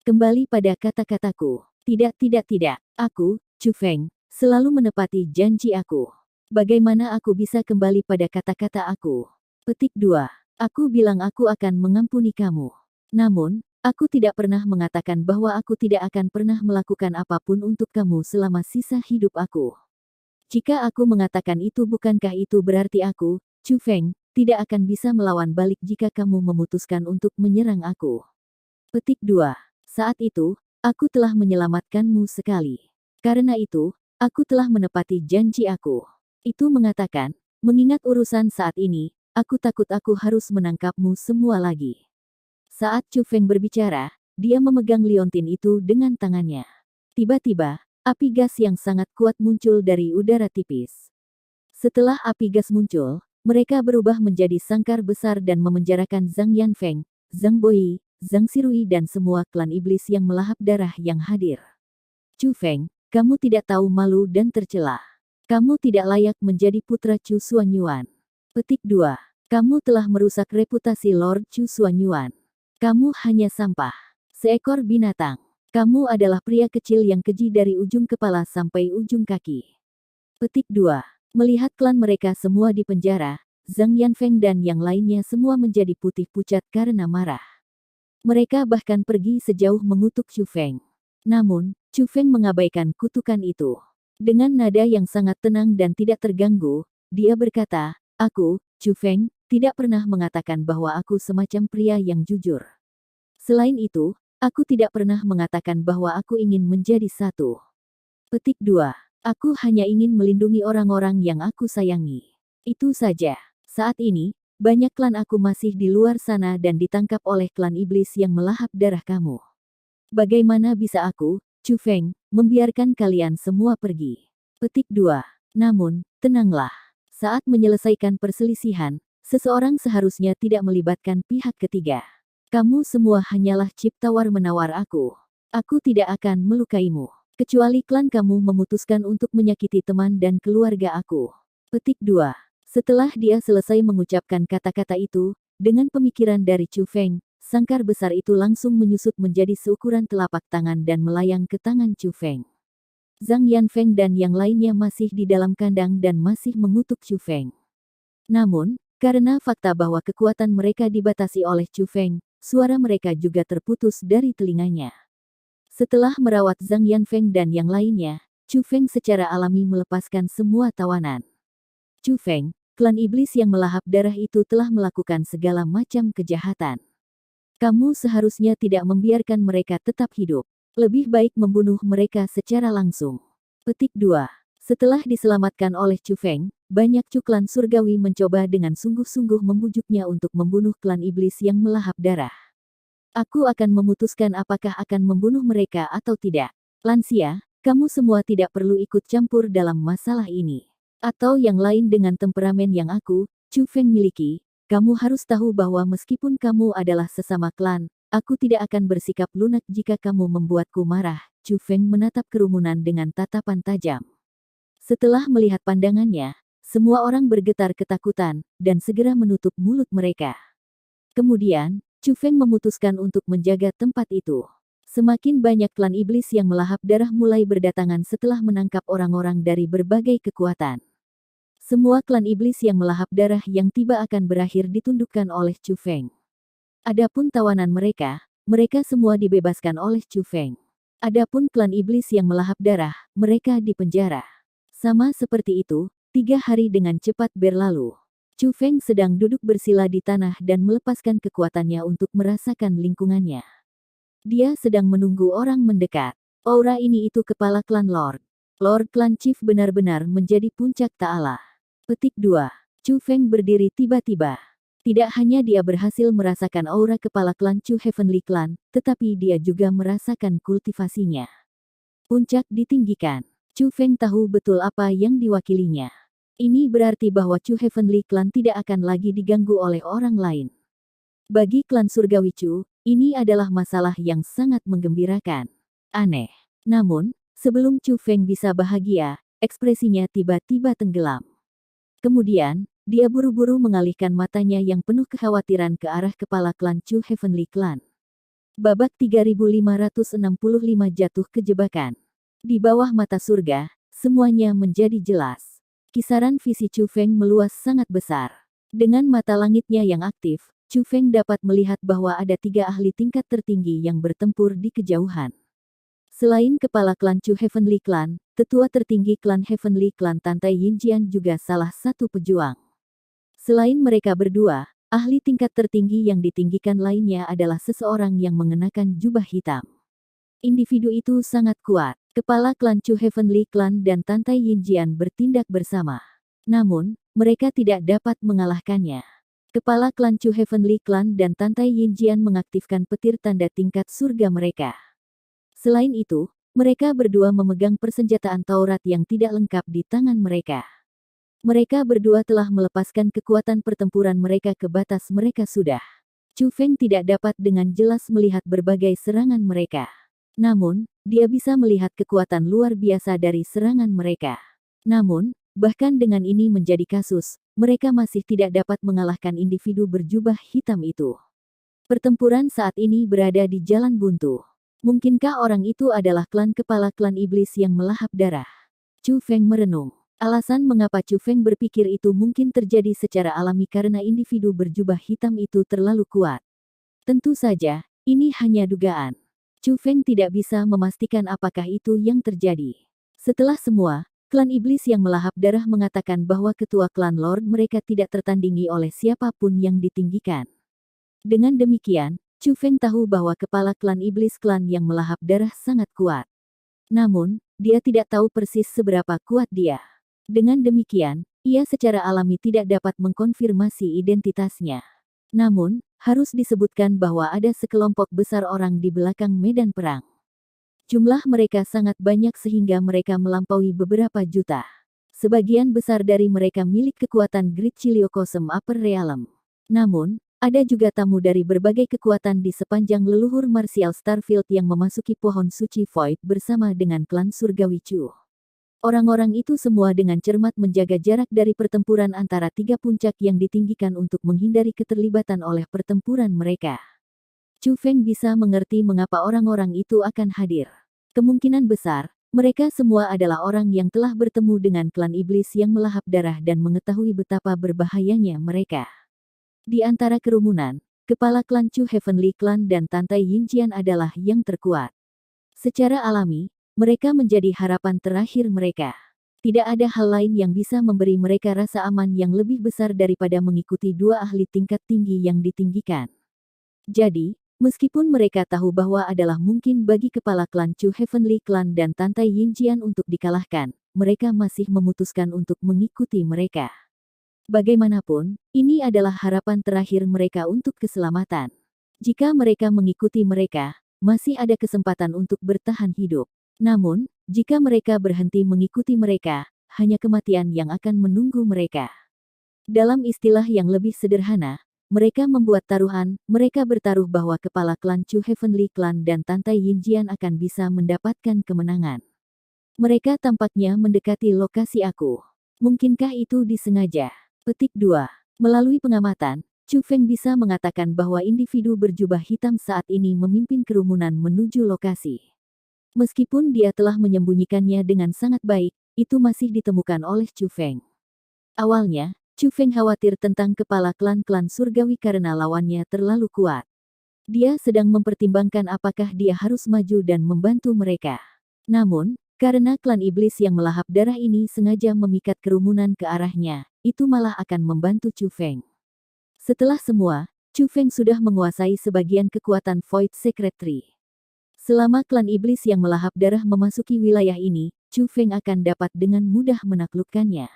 Kembali pada kata-kataku. Tidak. Aku, Chu Feng, selalu menepati janji aku. Bagaimana aku bisa kembali pada kata-kata aku? Petik 2. Aku bilang aku akan mengampuni kamu. Namun, aku tidak pernah mengatakan bahwa aku tidak akan pernah melakukan apapun untuk kamu selama sisa hidup aku. Jika aku mengatakan itu, bukankah itu berarti aku, Chu Feng, tidak akan bisa melawan balik jika kamu memutuskan untuk menyerang aku? Petik 2. Saat itu, aku telah menyelamatkanmu sekali. Karena itu, aku telah menepati janji aku. Itu mengatakan, mengingat urusan saat ini, aku takut aku harus menangkapmu semua lagi. Saat Chu Feng berbicara, dia memegang liontin itu dengan tangannya. Tiba-tiba, api gas yang sangat kuat muncul dari udara tipis. Setelah api gas muncul, mereka berubah menjadi sangkar besar dan memenjarakan Zhang Yanfeng, Zhang Boyi, Zhang Sirui dan semua klan iblis yang melahap darah yang hadir. Chu Feng, kamu tidak tahu malu dan tercela. Kamu tidak layak menjadi putra Chu Xuanyuan. Petik 2. Kamu telah merusak reputasi Lord Chu Xuanyuan. Kamu hanya sampah. Seekor binatang. Kamu adalah pria kecil yang keji dari ujung kepala sampai ujung kaki. Petik 2. Melihat klan mereka semua di penjara, Zhang Yanfeng dan yang lainnya semua menjadi putih pucat karena marah. Mereka bahkan pergi sejauh mengutuk Chu Feng. Namun, Chu Feng mengabaikan kutukan itu. Dengan nada yang sangat tenang dan tidak terganggu, dia berkata, aku, Chu Feng, tidak pernah mengatakan bahwa aku semacam pria yang jujur. Selain itu, aku tidak pernah mengatakan bahwa aku ingin menjadi satu. Petik 2. Aku hanya ingin melindungi orang-orang yang aku sayangi. Itu saja. Saat ini, banyak klan aku masih di luar sana dan ditangkap oleh klan iblis yang melahap darah kamu. Bagaimana bisa aku, Chu Feng, membiarkan kalian semua pergi? Petik 2. Namun, tenanglah. Saat menyelesaikan perselisihan, seseorang seharusnya tidak melibatkan pihak ketiga. Kamu semua hanyalah chip tawar-menawar aku. Aku tidak akan melukaimu. Kecuali klan kamu memutuskan untuk menyakiti teman dan keluarga aku. Petik 2. Setelah dia selesai mengucapkan kata-kata itu, dengan pemikiran dari Chu Feng, sangkar besar itu langsung menyusut menjadi seukuran telapak tangan dan melayang ke tangan Chu Feng. Zhang Yanfeng dan yang lainnya masih di dalam kandang dan masih mengutuk Chu Feng. Namun, karena fakta bahwa kekuatan mereka dibatasi oleh Chu Feng, suara mereka juga terputus dari telinganya. Setelah merawat Zhang Yanfeng dan yang lainnya, Chu Feng secara alami melepaskan semua tawanan. Chu Feng, klan iblis yang melahap darah itu telah melakukan segala macam kejahatan. Kamu seharusnya tidak membiarkan mereka tetap hidup. Lebih baik membunuh mereka secara langsung. Petik 2. Setelah diselamatkan oleh Chu Feng, banyak Chu klan surgawi mencoba dengan sungguh-sungguh membujuknya untuk membunuh klan iblis yang melahap darah. Aku akan memutuskan apakah akan membunuh mereka atau tidak. Lansia, kamu semua tidak perlu ikut campur dalam masalah ini. Atau yang lain dengan temperamen yang aku, Chu Feng miliki. Kamu harus tahu bahwa meskipun kamu adalah sesama klan, aku tidak akan bersikap lunak jika kamu membuatku marah. Chu Feng menatap kerumunan dengan tatapan tajam. Setelah melihat pandangannya, semua orang bergetar ketakutan, dan segera menutup mulut mereka. Kemudian, Chu Feng memutuskan untuk menjaga tempat itu. Semakin banyak klan iblis yang melahap darah mulai berdatangan setelah menangkap orang-orang dari berbagai kekuatan. Semua klan iblis yang melahap darah yang tiba akan berakhir ditundukkan oleh Chu Feng. Adapun tawanan mereka, mereka semua dibebaskan oleh Chu Feng. Adapun klan iblis yang melahap darah, mereka dipenjara. Sama seperti itu, 3 hari dengan cepat berlalu. Chu Feng sedang duduk bersila di tanah dan melepaskan kekuatannya untuk merasakan lingkungannya. Dia sedang menunggu orang mendekat. Aura ini itu kepala klan Lord. Lord Klan Chief benar-benar menjadi puncak ta'ala. Petik 2. Chu Feng berdiri tiba-tiba. Tidak hanya dia berhasil merasakan aura kepala klan Chu Heavenly Clan, tetapi dia juga merasakan kultivasinya. Puncak ditinggikan. Chu Feng tahu betul apa yang diwakilinya. Ini berarti bahwa Chu Heavenly Clan tidak akan lagi diganggu oleh orang lain. Bagi klan surgawi Chu, ini adalah masalah yang sangat menggembirakan. Aneh. Namun, sebelum Chu Feng bisa bahagia, ekspresinya tiba-tiba tenggelam. Kemudian, dia buru-buru mengalihkan matanya yang penuh kekhawatiran ke arah kepala klan Chu Heavenly Clan. Babak 3565 jatuh ke jebakan. Di bawah mata surga, semuanya menjadi jelas. Kisaran visi Chu Feng meluas sangat besar. Dengan mata langitnya yang aktif, Chu Feng dapat melihat bahwa ada 3 ahli tingkat tertinggi yang bertempur di kejauhan. Selain kepala klan Chu Heavenly Clan, tetua tertinggi klan Heavenly Clan Tantai Yinjian juga salah satu pejuang. Selain mereka berdua, ahli tingkat tertinggi yang ditinggikan lainnya adalah seseorang yang mengenakan jubah hitam. Individu itu sangat kuat. Kepala klan Chu Heavenly Clan dan Tantai Yinjian bertindak bersama. Namun, mereka tidak dapat mengalahkannya. Kepala klan Chu Heavenly Clan dan Tantai Yinjian mengaktifkan petir tanda tingkat surga mereka. Selain itu, mereka berdua memegang persenjataan Taurat yang tidak lengkap di tangan mereka. Mereka berdua telah melepaskan kekuatan pertempuran mereka ke batas mereka sudah. Chu Feng tidak dapat dengan jelas melihat berbagai serangan mereka. Namun, dia bisa melihat kekuatan luar biasa dari serangan mereka. Namun, bahkan dengan ini menjadi kasus, mereka masih tidak dapat mengalahkan individu berjubah hitam itu. Pertempuran saat ini berada di jalan buntu. Mungkinkah orang itu adalah klan kepala klan iblis yang melahap darah? Chu Feng merenung. Alasan mengapa Chu Feng berpikir itu mungkin terjadi secara alami karena individu berjubah hitam itu terlalu kuat. Tentu saja, ini hanya dugaan. Chu Feng tidak bisa memastikan apakah itu yang terjadi. Setelah semua, klan iblis yang melahap darah mengatakan bahwa ketua klan Lord mereka tidak tertandingi oleh siapapun yang ditinggikan. Dengan demikian, Chu Feng tahu bahwa kepala klan iblis klan yang melahap darah sangat kuat. Namun, dia tidak tahu persis seberapa kuat dia. Dengan demikian, ia secara alami tidak dapat mengkonfirmasi identitasnya. Namun, harus disebutkan bahwa ada sekelompok besar orang di belakang medan perang. Jumlah mereka sangat banyak sehingga mereka melampaui beberapa juta. Sebagian besar dari mereka milik kekuatan Great Chiliocosm Upper Realm. Namun, ada juga tamu dari berbagai kekuatan di sepanjang leluhur Martial Starfield yang memasuki pohon suci Void bersama dengan klan Surgawi Chu. Orang-orang itu semua dengan cermat menjaga jarak dari pertempuran antara 3 puncak yang ditinggikan untuk menghindari keterlibatan oleh pertempuran mereka. Chu Feng bisa mengerti mengapa orang-orang itu akan hadir. Kemungkinan besar, mereka semua adalah orang yang telah bertemu dengan klan iblis yang melahap darah dan mengetahui betapa berbahayanya mereka. Di antara kerumunan, kepala klan Chu Heavenly Clan dan Tantai Yinjian adalah yang terkuat. Secara alami, mereka menjadi harapan terakhir mereka. Tidak ada hal lain yang bisa memberi mereka rasa aman yang lebih besar daripada mengikuti 2 ahli tingkat tinggi yang ditinggikan. Jadi, meskipun mereka tahu bahwa adalah mungkin bagi kepala klan Chu Heavenly Clan dan Tantai Yinjian untuk dikalahkan, mereka masih memutuskan untuk mengikuti mereka. Bagaimanapun, ini adalah harapan terakhir mereka untuk keselamatan. Jika mereka mengikuti mereka, masih ada kesempatan untuk bertahan hidup. Namun, jika mereka berhenti mengikuti mereka, hanya kematian yang akan menunggu mereka. Dalam istilah yang lebih sederhana, mereka membuat taruhan, mereka bertaruh bahwa kepala klan Chu Heavenly Clan dan Tantai Yinjian akan bisa mendapatkan kemenangan. Mereka tampaknya mendekati lokasi aku. Mungkinkah itu disengaja? Petik 2. Melalui pengamatan, Chu Feng bisa mengatakan bahwa individu berjubah hitam saat ini memimpin kerumunan menuju lokasi. Meskipun dia telah menyembunyikannya dengan sangat baik, itu masih ditemukan oleh Chu Feng. Awalnya, Chu Feng khawatir tentang kepala klan-klan surgawi karena lawannya terlalu kuat. Dia sedang mempertimbangkan apakah dia harus maju dan membantu mereka. Namun, karena klan iblis yang melahap darah ini sengaja memikat kerumunan ke arahnya, itu malah akan membantu Chu Feng. Setelah semua, Chu Feng sudah menguasai sebagian kekuatan Void Secretary. Selama klan iblis yang melahap darah memasuki wilayah ini, Chu Feng akan dapat dengan mudah menaklukkannya.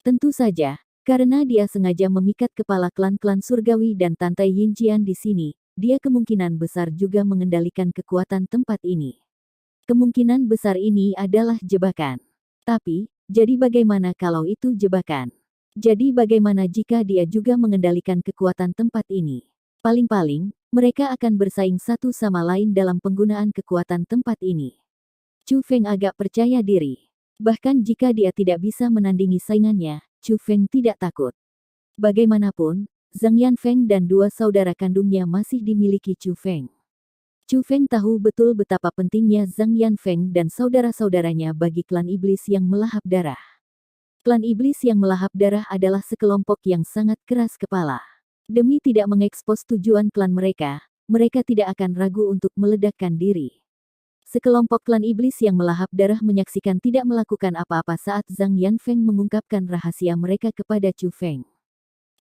Tentu saja, karena dia sengaja memikat kepala klan-klan surgawi dan Tantai Yinjian di sini, dia kemungkinan besar juga mengendalikan kekuatan tempat ini. Kemungkinan besar ini adalah jebakan. Tapi, jadi bagaimana kalau itu jebakan? Jadi bagaimana jika dia juga mengendalikan kekuatan tempat ini? Paling-paling, mereka akan bersaing satu sama lain dalam penggunaan kekuatan tempat ini. Chu Feng agak percaya diri. Bahkan jika dia tidak bisa menandingi saingannya, Chu Feng tidak takut. Bagaimanapun, Zhang Yanfeng dan 2 saudara kandungnya masih dimiliki Chu Feng. Chu Feng tahu betul betapa pentingnya Zhang Yanfeng dan saudara-saudaranya bagi klan iblis yang melahap darah. Klan iblis yang melahap darah adalah sekelompok yang sangat keras kepala. Demi tidak mengekspos tujuan klan mereka, mereka tidak akan ragu untuk meledakkan diri. Sekelompok klan iblis yang melahap darah menyaksikan tidak melakukan apa-apa saat Zhang Yanfeng mengungkapkan rahasia mereka kepada Chu Feng.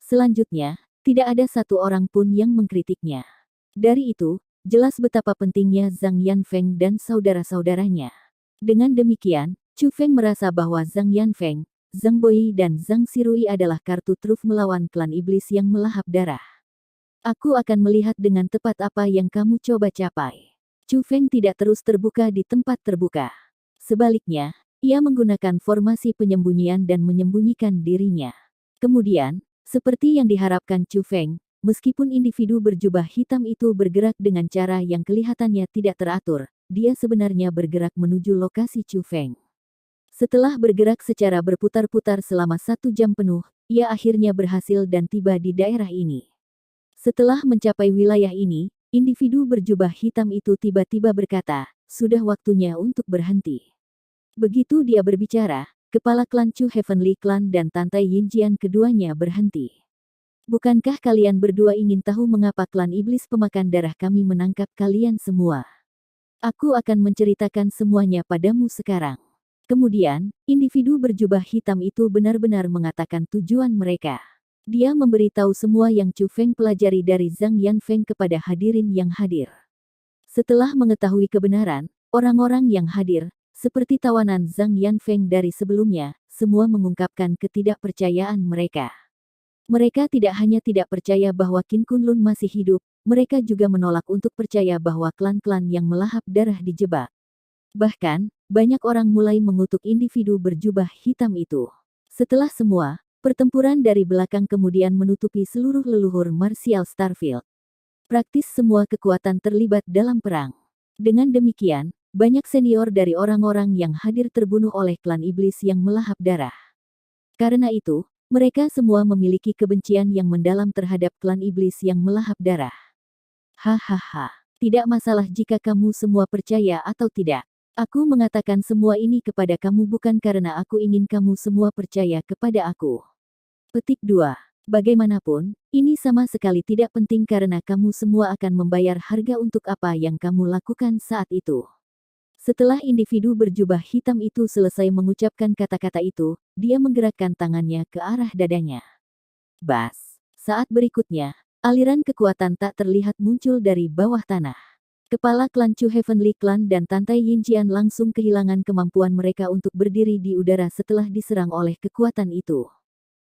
Selanjutnya, tidak ada satu orang pun yang mengkritiknya. Dari itu, jelas betapa pentingnya Zhang Yanfeng dan saudara-saudaranya. Dengan demikian, Chu Feng merasa bahwa Zhang Yanfeng, Zhang Boyi dan Zhang Sirui adalah kartu truf melawan klan iblis yang melahap darah. Aku akan melihat dengan tepat apa yang kamu coba capai. Chu Feng tidak terus terbuka di tempat terbuka. Sebaliknya, ia menggunakan formasi penyembunyian dan menyembunyikan dirinya. Kemudian, seperti yang diharapkan Chu Feng, meskipun individu berjubah hitam itu bergerak dengan cara yang kelihatannya tidak teratur, dia sebenarnya bergerak menuju lokasi Chu Feng. Setelah bergerak secara berputar-putar selama 1 jam penuh, ia akhirnya berhasil dan tiba di daerah ini. Setelah mencapai wilayah ini, individu berjubah hitam itu tiba-tiba berkata, "Sudah waktunya untuk berhenti." Begitu dia berbicara, kepala klan Chu Heavenly Clan dan Tante Yinjian keduanya berhenti. "Bukankah kalian berdua ingin tahu mengapa klan iblis pemakan darah kami menangkap kalian semua? Aku akan menceritakan semuanya padamu sekarang." Kemudian, individu berjubah hitam itu benar-benar mengatakan tujuan mereka. Dia memberitahu semua yang Chu Feng pelajari dari Zhang Yanfeng kepada hadirin yang hadir. Setelah mengetahui kebenaran, orang-orang yang hadir, seperti tawanan Zhang Yanfeng dari sebelumnya, semua mengungkapkan ketidakpercayaan mereka. Mereka tidak hanya tidak percaya bahwa Qin Kunlun masih hidup, mereka juga menolak untuk percaya bahwa klan-klan yang melahap darah dijebak. Bahkan, banyak orang mulai mengutuk individu berjubah hitam itu. Setelah semua, pertempuran dari belakang kemudian menutupi seluruh leluhur martial Starfield. Praktis semua kekuatan terlibat dalam perang. Dengan demikian, banyak senior dari orang-orang yang hadir terbunuh oleh klan iblis yang melahap darah. Karena itu, mereka semua memiliki kebencian yang mendalam terhadap klan iblis yang melahap darah. Hahaha, tidak masalah jika kamu semua percaya atau tidak. Aku mengatakan semua ini kepada kamu bukan karena aku ingin kamu semua percaya kepada aku. Petik 2. Bagaimanapun, ini sama sekali tidak penting karena kamu semua akan membayar harga untuk apa yang kamu lakukan saat itu. Setelah individu berjubah hitam itu selesai mengucapkan kata-kata itu, dia menggerakkan tangannya ke arah dadanya. Bas. Saat berikutnya, aliran kekuatan tak terlihat muncul dari bawah tanah. Kepala klan Chu Heavenly Clan dan Tante Yinjian langsung kehilangan kemampuan mereka untuk berdiri di udara setelah diserang oleh kekuatan itu.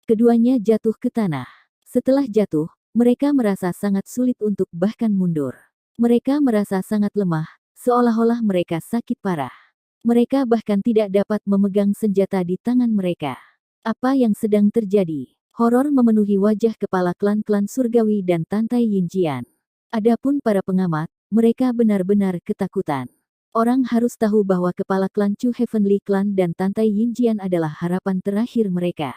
Keduanya jatuh ke tanah. Setelah jatuh, mereka merasa sangat sulit untuk bahkan mundur. Mereka merasa sangat lemah, seolah-olah mereka sakit parah. Mereka bahkan tidak dapat memegang senjata di tangan mereka. Apa yang sedang terjadi? Horor memenuhi wajah kepala klan-klan surgawi dan Tante Yinjian. Adapun para pengamat, mereka benar-benar ketakutan. Orang harus tahu bahwa kepala klan Chu Heavenly Clan dan Tante Yinjian adalah harapan terakhir mereka.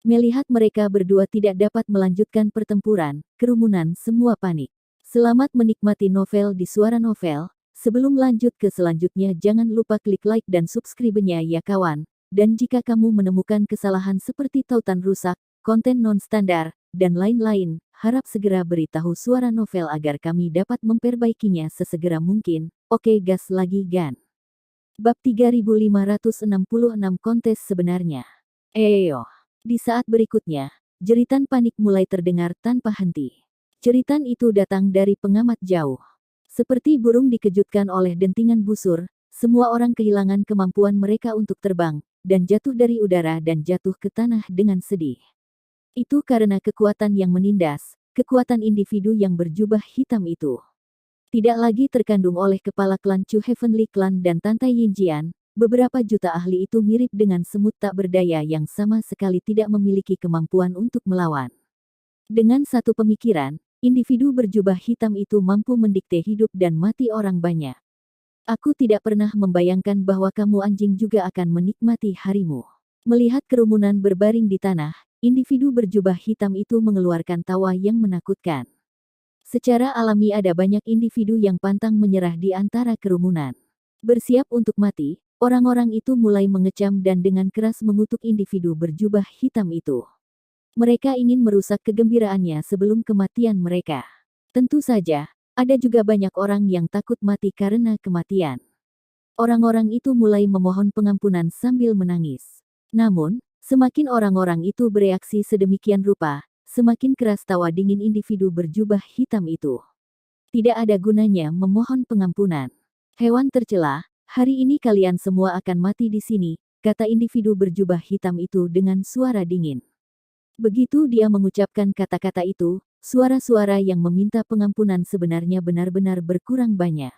Melihat mereka berdua tidak dapat melanjutkan pertempuran, kerumunan semua panik. Selamat menikmati novel di Suara Novel. Sebelum lanjut ke selanjutnya jangan lupa klik like dan subscribe-nya ya kawan. Dan jika kamu menemukan kesalahan seperti tautan rusak, konten non-standar, dan lain-lain, harap segera beritahu Suara Novel agar kami dapat memperbaikinya sesegera mungkin. Oke gas lagi gan. Bab 3566 kontes sebenarnya. Eyo. Di saat berikutnya, jeritan panik mulai terdengar tanpa henti. Jeritan itu datang dari pengamat jauh. Seperti burung dikejutkan oleh dentingan busur, semua orang kehilangan kemampuan mereka untuk terbang, dan jatuh dari udara dan jatuh ke tanah dengan sedih. Itu karena kekuatan yang menindas, kekuatan individu yang berjubah hitam itu. Tidak lagi terkandung oleh kepala klan Chu Heavenly Clan dan Tante Yinjian. Beberapa juta ahli itu mirip dengan semut tak berdaya yang sama sekali tidak memiliki kemampuan untuk melawan. Dengan satu pemikiran, individu berjubah hitam itu mampu mendikte hidup dan mati orang banyak. Aku tidak pernah membayangkan bahwa kamu anjing juga akan menikmati harimu. Melihat kerumunan berbaring di tanah, individu berjubah hitam itu mengeluarkan tawa yang menakutkan. Secara alami ada banyak individu yang pantang menyerah di antara kerumunan. Bersiap untuk mati, orang-orang itu mulai mengecam dan dengan keras mengutuk individu berjubah hitam itu. Mereka ingin merusak kegembiraannya sebelum kematian mereka. Tentu saja, ada juga banyak orang yang takut mati karena kematian. Orang-orang itu mulai memohon pengampunan sambil menangis. Namun, semakin orang-orang itu bereaksi sedemikian rupa, semakin keras tawa dingin individu berjubah hitam itu. Tidak ada gunanya memohon pengampunan. Hewan tercela, hari ini kalian semua akan mati di sini, kata individu berjubah hitam itu dengan suara dingin. Begitu dia mengucapkan kata-kata itu, suara-suara yang meminta pengampunan sebenarnya benar-benar berkurang banyak.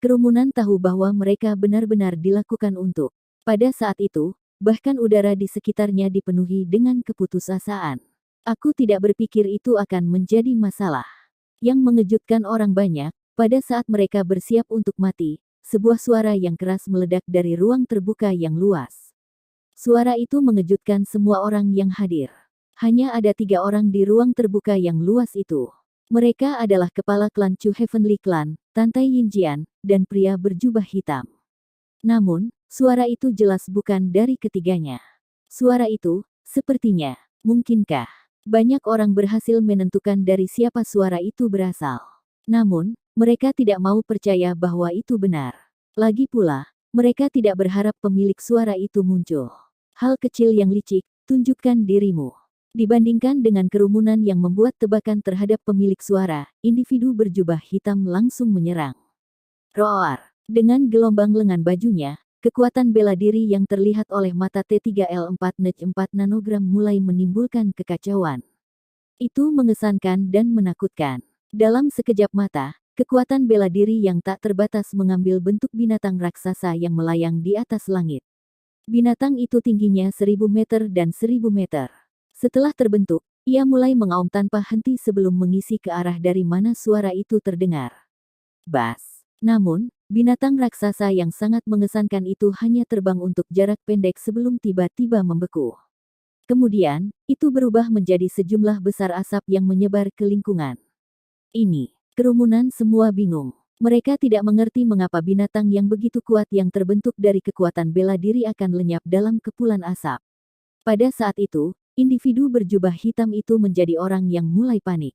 Kerumunan tahu bahwa mereka benar-benar dilakukan untuk. Pada saat itu, bahkan udara di sekitarnya dipenuhi dengan keputusasaan. Aku tidak berpikir itu akan menjadi masalah. Yang mengejutkan orang banyak, pada saat mereka bersiap untuk mati, sebuah suara yang keras meledak dari ruang terbuka yang luas. Suara itu mengejutkan semua orang yang hadir. Hanya ada 3 orang di ruang terbuka yang luas itu. Mereka adalah kepala klan Chu Heavenly Clan, Tante Yinjian, dan pria berjubah hitam. Namun, suara itu jelas bukan dari ketiganya. Suara itu, sepertinya, mungkinkah? Banyak orang berhasil menentukan dari siapa suara itu berasal. Namun, mereka tidak mau percaya bahwa itu benar. Lagi pula, mereka tidak berharap pemilik suara itu muncul. Hal kecil yang licik, tunjukkan dirimu. Dibandingkan dengan kerumunan yang membuat tebakan terhadap pemilik suara, individu berjubah hitam langsung menyerang. Roar! Dengan gelombang lengan bajunya, kekuatan bela diri yang terlihat oleh mata T3L4NEC4 nanogram mulai menimbulkan kekacauan. Itu mengesankan dan menakutkan. Dalam sekejap mata, kekuatan bela diri yang tak terbatas mengambil bentuk binatang raksasa yang melayang di atas langit. Binatang itu tingginya 1000 meter dan 1000 meter. Setelah terbentuk, ia mulai mengaum tanpa henti sebelum mengisi ke arah dari mana suara itu terdengar. Bas! Namun, binatang raksasa yang sangat mengesankan itu hanya terbang untuk jarak pendek sebelum tiba-tiba membeku. Kemudian, itu berubah menjadi sejumlah besar asap yang menyebar ke lingkungan. Ini, kerumunan semua bingung. Mereka tidak mengerti mengapa binatang yang begitu kuat yang terbentuk dari kekuatan bela diri akan lenyap dalam kepulan asap. Pada saat itu, individu berjubah hitam itu menjadi orang yang mulai panik.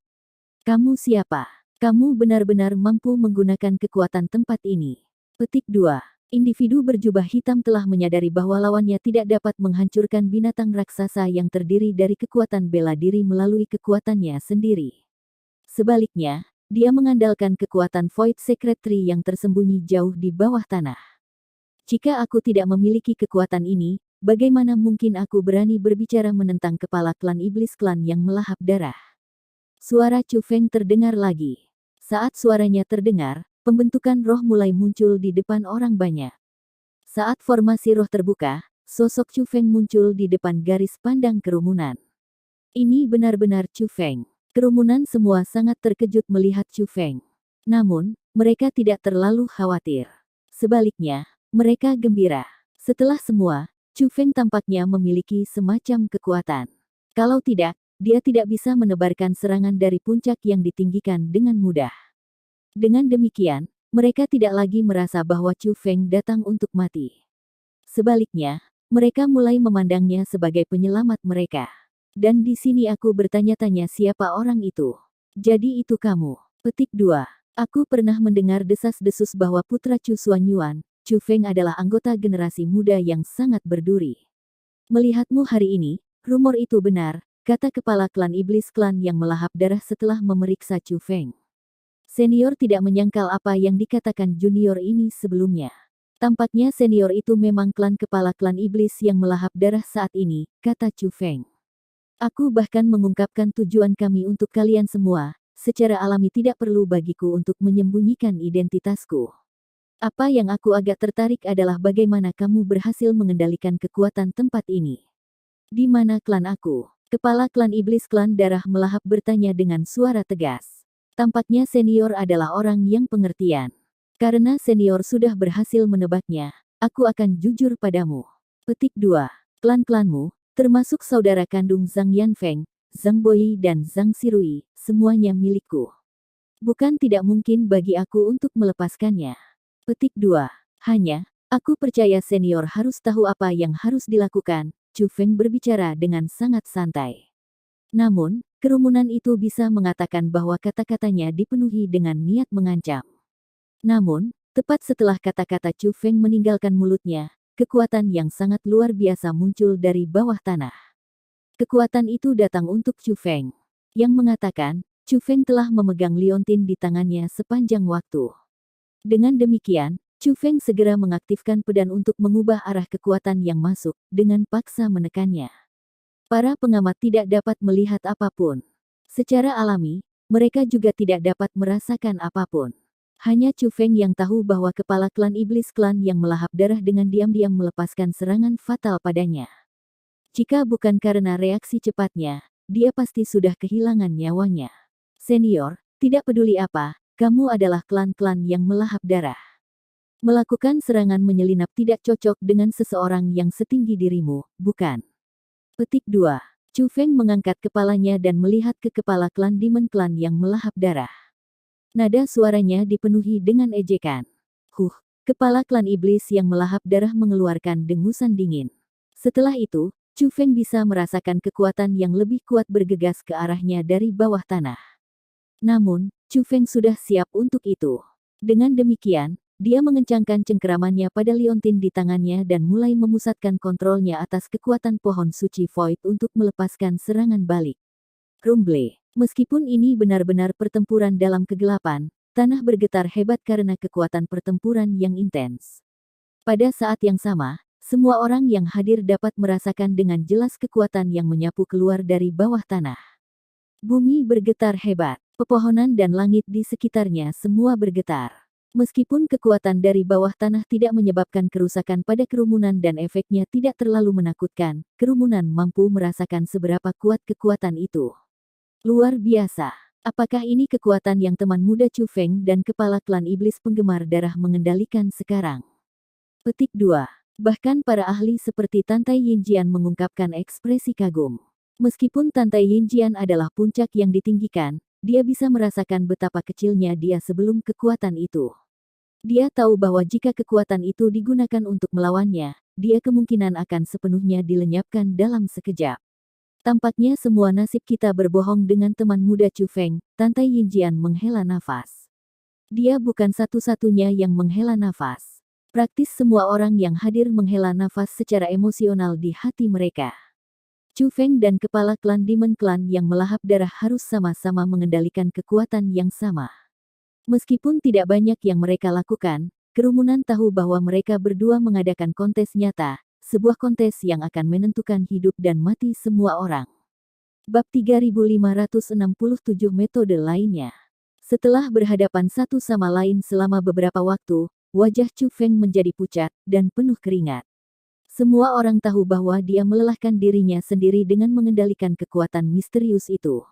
Kamu siapa? Kamu benar-benar mampu menggunakan kekuatan tempat ini. Petik 2. Individu berjubah hitam telah menyadari bahwa lawannya tidak dapat menghancurkan binatang raksasa yang terdiri dari kekuatan bela diri melalui kekuatannya sendiri. Sebaliknya, dia mengandalkan kekuatan Void Secretary yang tersembunyi jauh di bawah tanah. Jika aku tidak memiliki kekuatan ini, bagaimana mungkin aku berani berbicara menentang kepala klan iblis klan yang melahap darah? Suara Chu Feng terdengar lagi. Saat suaranya terdengar, pembentukan roh mulai muncul di depan orang banyak. Saat formasi roh terbuka, sosok Chu Feng muncul di depan garis pandang kerumunan. Ini benar-benar Chu Feng. Kerumunan semua sangat terkejut melihat Chu Feng. Namun, mereka tidak terlalu khawatir. Sebaliknya, mereka gembira. Setelah semua, Chu Feng tampaknya memiliki semacam kekuatan. Kalau tidak, dia tidak bisa menebarkan serangan dari puncak yang ditinggikan dengan mudah. Dengan demikian, mereka tidak lagi merasa bahwa Chu Feng datang untuk mati. Sebaliknya, mereka mulai memandangnya sebagai penyelamat mereka. Dan di sini aku bertanya-tanya siapa orang itu. Jadi itu kamu. Petik 2. Aku pernah mendengar desas-desus bahwa putra Chu Xuanyuan, Chu Feng adalah anggota generasi muda yang sangat berduri. Melihatmu hari ini, rumor itu benar, kata kepala klan iblis klan yang melahap darah setelah memeriksa Chu Feng. Senior tidak menyangkal apa yang dikatakan junior ini sebelumnya. Tampaknya senior itu memang klan kepala klan iblis yang melahap darah saat ini, kata Chu Feng. Aku bahkan mengungkapkan tujuan kami untuk kalian semua, secara alami tidak perlu bagiku untuk menyembunyikan identitasku. Apa yang aku agak tertarik adalah bagaimana kamu berhasil mengendalikan kekuatan tempat ini. Di mana klan aku? Kepala klan iblis klan darah melahap bertanya dengan suara tegas. Tampaknya senior adalah orang yang pengertian. Karena senior sudah berhasil menebaknya, aku akan jujur padamu. Petik 2. Klan-klanmu, termasuk saudara kandung Zhang Yanfeng, Zhang Boyi dan Zhang Sirui, semuanya milikku. Bukan tidak mungkin bagi aku untuk melepaskannya. Petik 2. Hanya, aku percaya senior harus tahu apa yang harus dilakukan, Chu Feng berbicara dengan sangat santai. Namun, kerumunan itu bisa mengatakan bahwa kata-katanya dipenuhi dengan niat mengancam. Namun, tepat setelah kata-kata Chu Feng meninggalkan mulutnya, kekuatan yang sangat luar biasa muncul dari bawah tanah. Kekuatan itu datang untuk Chu Feng, yang mengatakan, Chu Feng telah memegang liontin di tangannya sepanjang waktu. Dengan demikian, Chu Feng segera mengaktifkan pedang untuk mengubah arah kekuatan yang masuk, dengan paksa menekannya. Para pengamat tidak dapat melihat apapun. Secara alami, mereka juga tidak dapat merasakan apapun. Hanya Chu Feng yang tahu bahwa kepala klan iblis klan yang melahap darah dengan diam-diam melepaskan serangan fatal padanya. Jika bukan karena reaksi cepatnya, dia pasti sudah kehilangan nyawanya. Senior, tidak peduli apa, kamu adalah klan-klan yang melahap darah. Melakukan serangan menyelinap tidak cocok dengan seseorang yang setinggi dirimu, bukan? Petik 2. Chu Feng mengangkat kepalanya dan melihat ke kepala klan Demon Clan yang melahap darah. Nada suaranya dipenuhi dengan ejekan. Kepala klan iblis yang melahap darah mengeluarkan dengusan dingin. Setelah itu, Chu Feng bisa merasakan kekuatan yang lebih kuat bergegas ke arahnya dari bawah tanah. Namun, Chu Feng sudah siap untuk itu. Dengan demikian, dia mengencangkan cengkeramannya pada liontin di tangannya dan mulai memusatkan kontrolnya atas kekuatan pohon suci Void untuk melepaskan serangan balik. Rumble. Meskipun ini benar-benar pertempuran dalam kegelapan, tanah bergetar hebat karena kekuatan pertempuran yang intens. Pada saat yang sama, semua orang yang hadir dapat merasakan dengan jelas kekuatan yang menyapu keluar dari bawah tanah. Bumi bergetar hebat, pepohonan dan langit di sekitarnya semua bergetar. Meskipun kekuatan dari bawah tanah tidak menyebabkan kerusakan pada kerumunan dan efeknya tidak terlalu menakutkan, kerumunan mampu merasakan seberapa kuat kekuatan itu. Luar biasa. Apakah ini kekuatan yang teman muda Chu Feng dan kepala klan iblis penggemar darah mengendalikan sekarang? Petik 2. Bahkan para ahli seperti Tantai Yinjian mengungkapkan ekspresi kagum. Meskipun Tantai Yinjian adalah puncak yang ditinggikan, dia bisa merasakan betapa kecilnya dia sebelum kekuatan itu. Dia tahu bahwa jika kekuatan itu digunakan untuk melawannya, dia kemungkinan akan sepenuhnya dilenyapkan dalam sekejap. Tampaknya semua nasib kita berbohong dengan teman muda Chu Feng, Tantai Yinjian menghela nafas. Dia bukan satu-satunya yang menghela nafas. Praktis semua orang yang hadir menghela nafas secara emosional di hati mereka. Chu Feng dan kepala klan Demon Clan yang melahap darah harus sama-sama mengendalikan kekuatan yang sama. Meskipun tidak banyak yang mereka lakukan, kerumunan tahu bahwa mereka berdua mengadakan kontes nyata, sebuah kontes yang akan menentukan hidup dan mati semua orang. Bab 3567 metode lainnya. Setelah berhadapan satu sama lain selama beberapa waktu, wajah Chu Feng menjadi pucat dan penuh keringat. Semua orang tahu bahwa dia melelahkan dirinya sendiri dengan mengendalikan kekuatan misterius itu.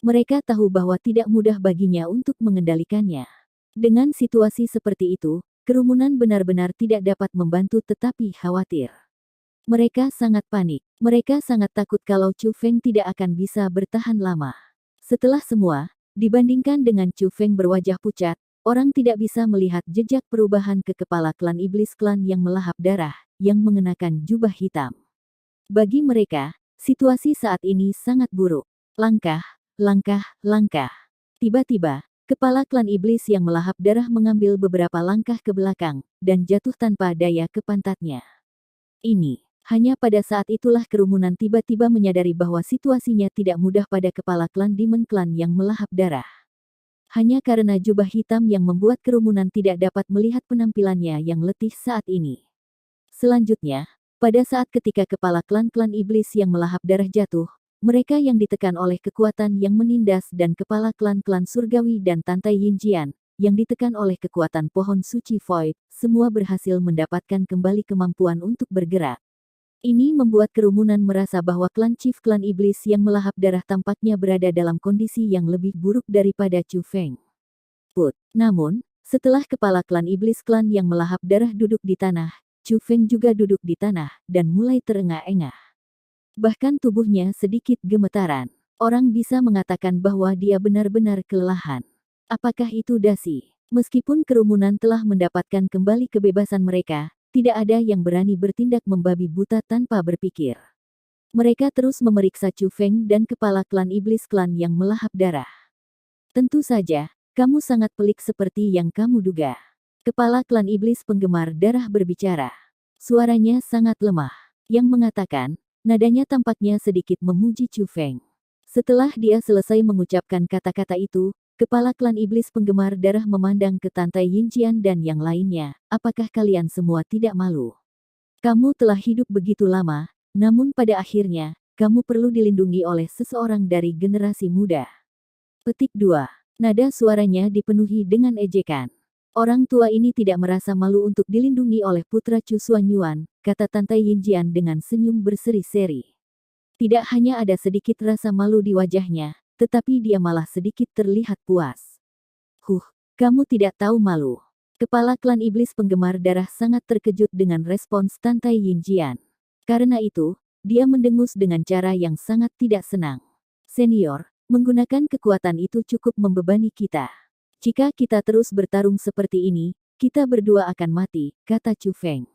Mereka tahu bahwa tidak mudah baginya untuk mengendalikannya. Dengan situasi seperti itu, kerumunan benar-benar tidak dapat membantu tetapi khawatir. Mereka sangat panik. Mereka sangat takut kalau Chu Feng tidak akan bisa bertahan lama. Setelah semua, dibandingkan dengan Chu Feng berwajah pucat, orang tidak bisa melihat jejak perubahan ke kepala klan iblis klan yang melahap darah, yang mengenakan jubah hitam. Bagi mereka, situasi saat ini sangat buruk. Langkah, langkah. Tiba-tiba, kepala klan iblis yang melahap darah mengambil beberapa langkah ke belakang, dan jatuh tanpa daya ke pantatnya. Hanya pada saat itulah kerumunan tiba-tiba menyadari bahwa situasinya tidak mudah pada kepala klan Demon Clan yang melahap darah. Hanya karena jubah hitam yang membuat kerumunan tidak dapat melihat penampilannya yang letih saat ini. Selanjutnya, pada saat ketika kepala klan-klan iblis yang melahap darah jatuh, mereka yang ditekan oleh kekuatan yang menindas dan kepala klan-klan surgawi dan Tantai Yinjian, yang ditekan oleh kekuatan pohon suci Void, semua berhasil mendapatkan kembali kemampuan untuk bergerak. Ini membuat kerumunan merasa bahwa klan Chief Klan Iblis yang melahap darah tampaknya berada dalam kondisi yang lebih buruk daripada Chu Feng. Namun, setelah kepala klan Iblis klan yang melahap darah duduk di tanah, Chu Feng juga duduk di tanah, dan mulai terengah-engah. Bahkan tubuhnya sedikit gemetaran. Orang bisa mengatakan bahwa dia benar-benar kelelahan. Apakah itu dasi? Meskipun kerumunan telah mendapatkan kembali kebebasan mereka, tidak ada yang berani bertindak membabi buta tanpa berpikir. Mereka terus memeriksa Chu Feng dan kepala klan iblis klan yang melahap darah. Tentu saja, kamu sangat pelik seperti yang kamu duga. Kepala klan iblis penggemar darah berbicara. Suaranya sangat lemah, yang mengatakan, nadanya tampaknya sedikit memuji Chu Feng. Setelah dia selesai mengucapkan kata-kata itu, kepala klan iblis penggemar darah memandang ke Tante Yinjian dan yang lainnya. Apakah kalian semua tidak malu? Kamu telah hidup begitu lama, namun pada akhirnya, kamu perlu dilindungi oleh seseorang dari generasi muda. Petik 2. Nada suaranya dipenuhi dengan ejekan. Orang tua ini tidak merasa malu untuk dilindungi oleh putra Chu Xuanyuan, kata Tante Yinjian dengan senyum berseri-seri. Tidak hanya ada sedikit rasa malu di wajahnya, tetapi dia malah sedikit terlihat puas. Kamu tidak tahu malu. Kepala klan iblis penggemar darah sangat terkejut dengan respons Tante Yinjian. Karena itu, dia mendengus dengan cara yang sangat tidak senang. Senior, menggunakan kekuatan itu cukup membebani kita. Jika kita terus bertarung seperti ini, kita berdua akan mati, kata Chu Feng.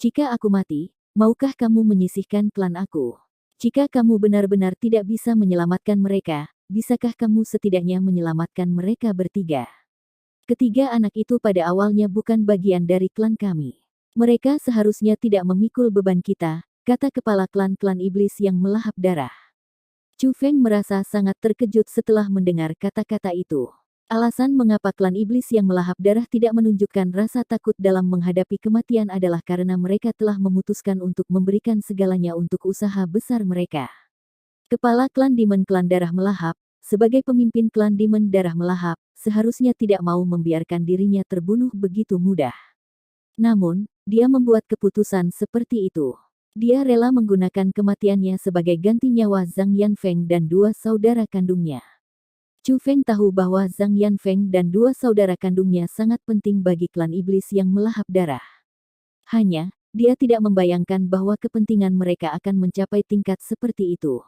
Jika aku mati, maukah kamu menyisihkan klan aku? Jika kamu benar-benar tidak bisa menyelamatkan mereka, bisakah kamu setidaknya menyelamatkan mereka bertiga? Ketiga anak itu pada awalnya bukan bagian dari klan kami. Mereka seharusnya tidak memikul beban kita, kata kepala klan-klan iblis yang melahap darah. Chu Feng merasa sangat terkejut setelah mendengar kata-kata itu. Alasan mengapa klan iblis yang melahap darah tidak menunjukkan rasa takut dalam menghadapi kematian adalah karena mereka telah memutuskan untuk memberikan segalanya untuk usaha besar mereka. Kepala klan Demon Klan Darah Melahap, sebagai pemimpin klan Demon Darah Melahap, seharusnya tidak mau membiarkan dirinya terbunuh begitu mudah. Namun, dia membuat keputusan seperti itu. Dia rela menggunakan kematiannya sebagai ganti nyawa Zhang Yanfeng dan dua saudara kandungnya. Chu Feng tahu bahwa Zhang Yanfeng dan dua saudara kandungnya sangat penting bagi klan iblis yang melahap darah. Hanya, dia tidak membayangkan bahwa kepentingan mereka akan mencapai tingkat seperti itu.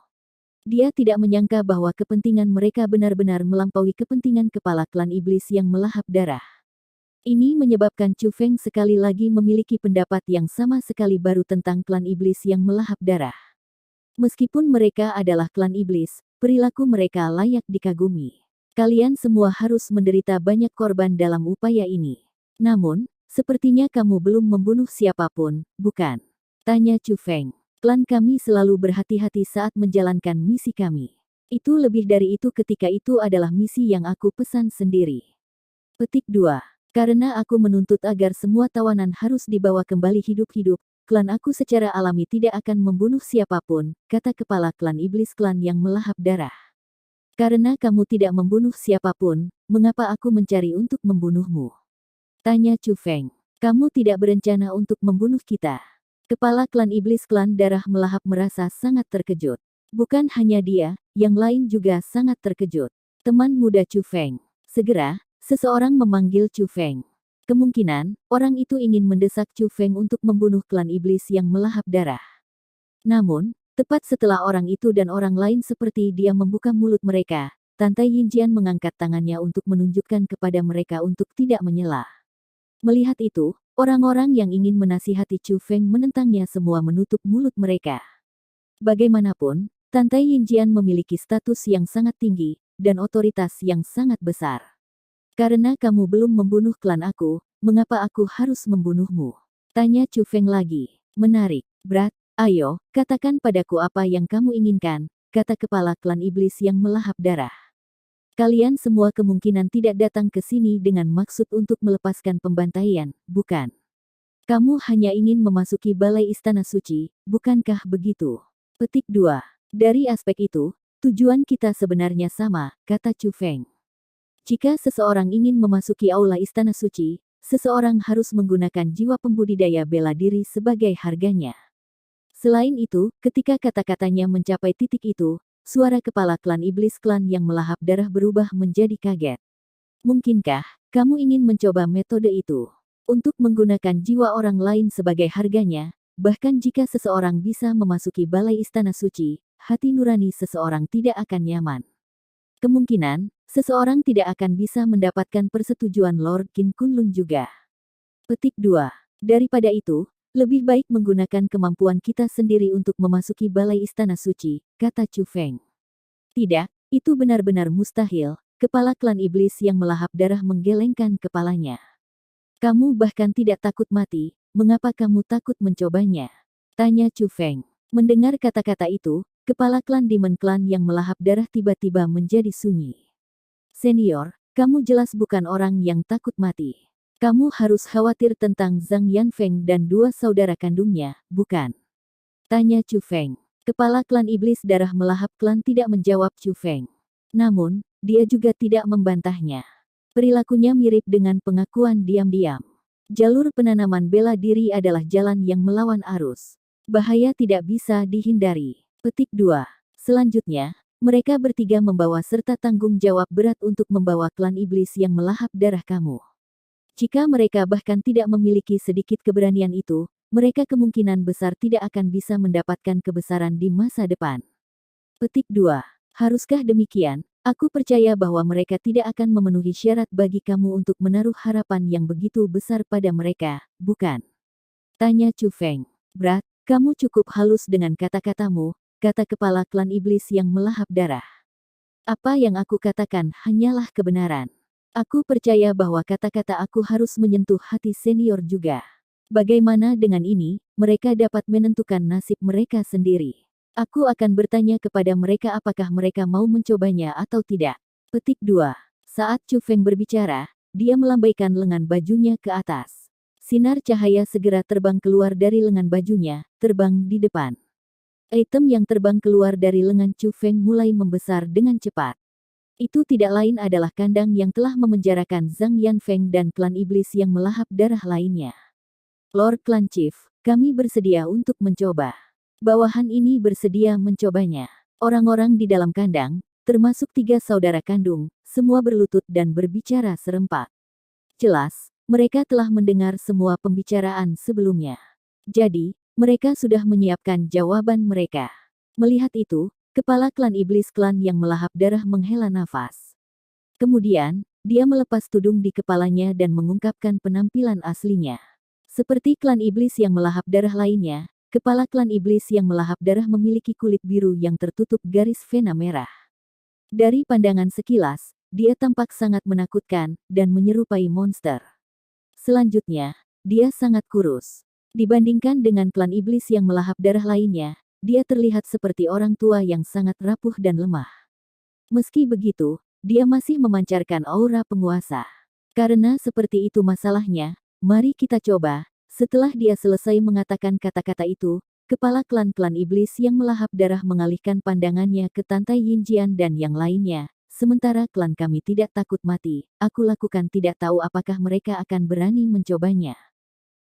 Dia tidak menyangka bahwa kepentingan mereka benar-benar melampaui kepentingan kepala klan iblis yang melahap darah. Ini menyebabkan Chu Feng sekali lagi memiliki pendapat yang sama sekali baru tentang klan iblis yang melahap darah. Meskipun mereka adalah klan iblis, perilaku mereka layak dikagumi. Kalian semua harus menderita banyak korban dalam upaya ini. Namun, sepertinya kamu belum membunuh siapapun, bukan? Tanya Chu Feng. Klan kami selalu berhati-hati saat menjalankan misi kami. Itu lebih dari itu ketika itu adalah misi yang aku pesan sendiri. Petik 2. Karena aku menuntut agar semua tawanan harus dibawa kembali hidup-hidup, klan aku secara alami tidak akan membunuh siapapun, kata kepala klan iblis klan yang melahap darah. Karena kamu tidak membunuh siapapun, mengapa aku mencari untuk membunuhmu? Tanya Chu Feng. Kamu tidak berencana untuk membunuh kita. Kepala klan iblis klan darah melahap merasa sangat terkejut. Bukan hanya dia, yang lain juga sangat terkejut. Teman muda Chu Feng. Segera, seseorang memanggil Chu Feng. Kemungkinan, orang itu ingin mendesak Chu Feng untuk membunuh klan iblis yang melahap darah. Namun, tepat setelah orang itu dan orang lain seperti dia membuka mulut mereka, Tante Yinjian mengangkat tangannya untuk menunjukkan kepada mereka untuk tidak menyela. Melihat itu, orang-orang yang ingin menasihati Chu Feng menentangnya semua menutup mulut mereka. Bagaimanapun, Tante Yinjian memiliki status yang sangat tinggi, dan otoritas yang sangat besar. Karena kamu belum membunuh klan aku, mengapa aku harus membunuhmu? Tanya Chu Feng lagi. Menarik, Brat. Ayo, katakan padaku apa yang kamu inginkan, kata kepala klan iblis yang melahap darah. Kalian semua kemungkinan tidak datang ke sini dengan maksud untuk melepaskan pembantaian, bukan? Kamu hanya ingin memasuki balai istana suci, bukankah begitu? Petik 2. Dari aspek itu, tujuan kita sebenarnya sama, kata Chu Feng. Jika seseorang ingin memasuki aula istana suci, seseorang harus menggunakan jiwa pembudidaya bela diri sebagai harganya. Selain itu, ketika kata-katanya mencapai titik itu, suara kepala klan iblis klan yang melahap darah berubah menjadi kaget. Mungkinkah kamu ingin mencoba metode itu? Untuk menggunakan jiwa orang lain sebagai harganya, bahkan jika seseorang bisa memasuki balai istana suci, hati nurani seseorang tidak akan nyaman. Kemungkinan, Seseorang tidak akan bisa mendapatkan persetujuan Lord Qin Kunlun juga. Petik 2. Daripada itu, lebih baik menggunakan kemampuan kita sendiri untuk memasuki balai istana suci, kata Chu Feng. Tidak, itu benar-benar mustahil, kepala klan iblis yang melahap darah menggelengkan kepalanya. Kamu bahkan tidak takut mati, mengapa kamu takut mencobanya? Tanya Chu Feng. Mendengar kata-kata itu, kepala klan Demon Clan yang melahap darah tiba-tiba menjadi sunyi. Senior, kamu jelas bukan orang yang takut mati. Kamu harus khawatir tentang Zhang Yanfeng dan dua saudara kandungnya, bukan? Tanya Chu Feng. Kepala klan iblis darah melahap klan tidak menjawab Chu Feng. Namun, dia juga tidak membantahnya. Perilakunya mirip dengan pengakuan diam-diam. Jalur penanaman bela diri adalah jalan yang melawan arus. Bahaya tidak bisa dihindari. Petik 2. Selanjutnya, mereka bertiga membawa serta tanggung jawab berat untuk membawa klan iblis yang melahap darah kamu. Jika mereka bahkan tidak memiliki sedikit keberanian itu, mereka kemungkinan besar tidak akan bisa mendapatkan kebesaran di masa depan. Petik 2. Haruskah demikian? Aku percaya bahwa mereka tidak akan memenuhi syarat bagi kamu untuk menaruh harapan yang begitu besar pada mereka, bukan? Tanya Chu Feng. Brat, kamu cukup halus dengan kata-katamu, kata kepala klan iblis yang melahap darah. Apa yang aku katakan hanyalah kebenaran. Aku percaya bahwa kata-kata aku harus menyentuh hati senior juga. Bagaimana dengan ini, mereka dapat menentukan nasib mereka sendiri. Aku akan bertanya kepada mereka apakah mereka mau mencobanya atau tidak. Petik 2. Saat Chu Feng berbicara, dia melambaikan lengan bajunya ke atas. Sinar cahaya segera terbang keluar dari lengan bajunya, terbang di depan. Item yang terbang keluar dari lengan Chu Feng mulai membesar dengan cepat. Itu tidak lain adalah kandang yang telah memenjarakan Zhang Yanfeng dan klan iblis yang melahap darah lainnya. Lord Clan Chief, kami bersedia untuk mencoba. Bawahan ini bersedia mencobanya. Orang-orang di dalam kandang, termasuk 3 saudara kandung, semua berlutut dan berbicara serempak. Jelas, mereka telah mendengar semua pembicaraan sebelumnya. Jadi, mereka sudah menyiapkan jawaban mereka. Melihat itu, kepala klan iblis klan yang melahap darah menghela nafas. Kemudian, dia melepas tudung di kepalanya dan mengungkapkan penampilan aslinya. Seperti klan iblis yang melahap darah lainnya, kepala klan iblis yang melahap darah memiliki kulit biru yang tertutup garis vena merah. Dari pandangan sekilas, dia tampak sangat menakutkan dan menyerupai monster. Selanjutnya, dia sangat kurus. Dibandingkan dengan klan iblis yang melahap darah lainnya, dia terlihat seperti orang tua yang sangat rapuh dan lemah. Meski begitu, dia masih memancarkan aura penguasa. Karena seperti itu masalahnya, mari kita coba. Setelah dia selesai mengatakan kata-kata itu, kepala klan-klan iblis yang melahap darah mengalihkan pandangannya ke Tantai Yinjian dan yang lainnya. Sementara klan kami tidak takut mati, aku lakukan tidak tahu apakah mereka akan berani mencobanya.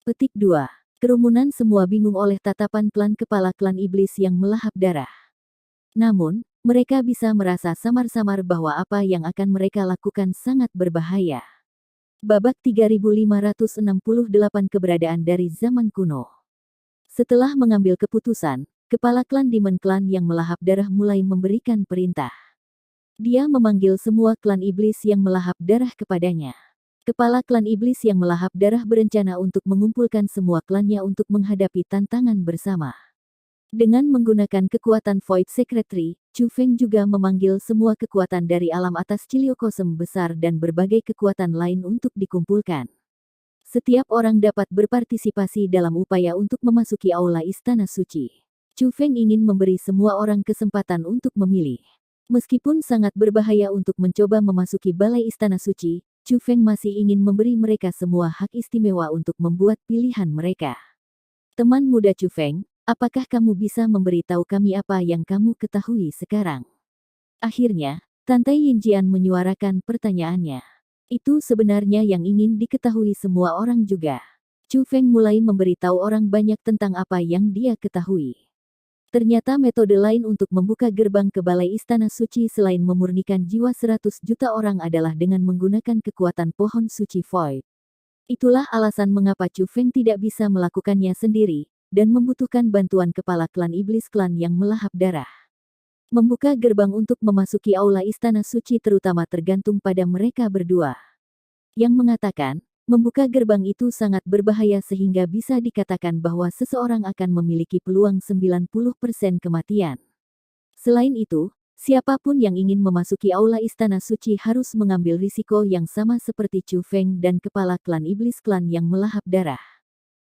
Petik 2. Kerumunan semua bingung oleh tatapan klan kepala klan iblis yang melahap darah. Namun, mereka bisa merasa samar-samar bahwa apa yang akan mereka lakukan sangat berbahaya. Babak 3568 keberadaan dari zaman kuno. Setelah mengambil keputusan, kepala klan Demon Clan yang melahap darah mulai memberikan perintah. Dia memanggil semua klan iblis yang melahap darah kepadanya. Kepala klan iblis yang melahap darah berencana untuk mengumpulkan semua klannya untuk menghadapi tantangan bersama. Dengan menggunakan kekuatan Void Secretary, Chu Feng juga memanggil semua kekuatan dari alam atas Ciliocosm besar dan berbagai kekuatan lain untuk dikumpulkan. Setiap orang dapat berpartisipasi dalam upaya untuk memasuki aula Istana Suci. Chu Feng ingin memberi semua orang kesempatan untuk memilih. Meskipun sangat berbahaya untuk mencoba memasuki balai Istana Suci, Chu Feng masih ingin memberi mereka semua hak istimewa untuk membuat pilihan mereka. Teman muda Chu Feng, apakah kamu bisa memberitahu kami apa yang kamu ketahui sekarang? Akhirnya, Tante Yinjian menyuarakan pertanyaannya. Itu sebenarnya yang ingin diketahui semua orang juga. Chu Feng mulai memberitahu orang banyak tentang apa yang dia ketahui. Ternyata metode lain untuk membuka gerbang ke balai Istana Suci selain memurnikan jiwa 100 juta orang adalah dengan menggunakan kekuatan pohon suci Void. Itulah alasan mengapa Chu Feng tidak bisa melakukannya sendiri, dan membutuhkan bantuan kepala klan iblis klan yang melahap darah. Membuka gerbang untuk memasuki aula istana suci terutama tergantung pada mereka berdua. Yang mengatakan, membuka gerbang itu sangat berbahaya sehingga bisa dikatakan bahwa seseorang akan memiliki peluang 90% kematian. Selain itu, siapapun yang ingin memasuki aula istana suci harus mengambil risiko yang sama seperti Chu Feng dan kepala klan iblis klan yang melahap darah.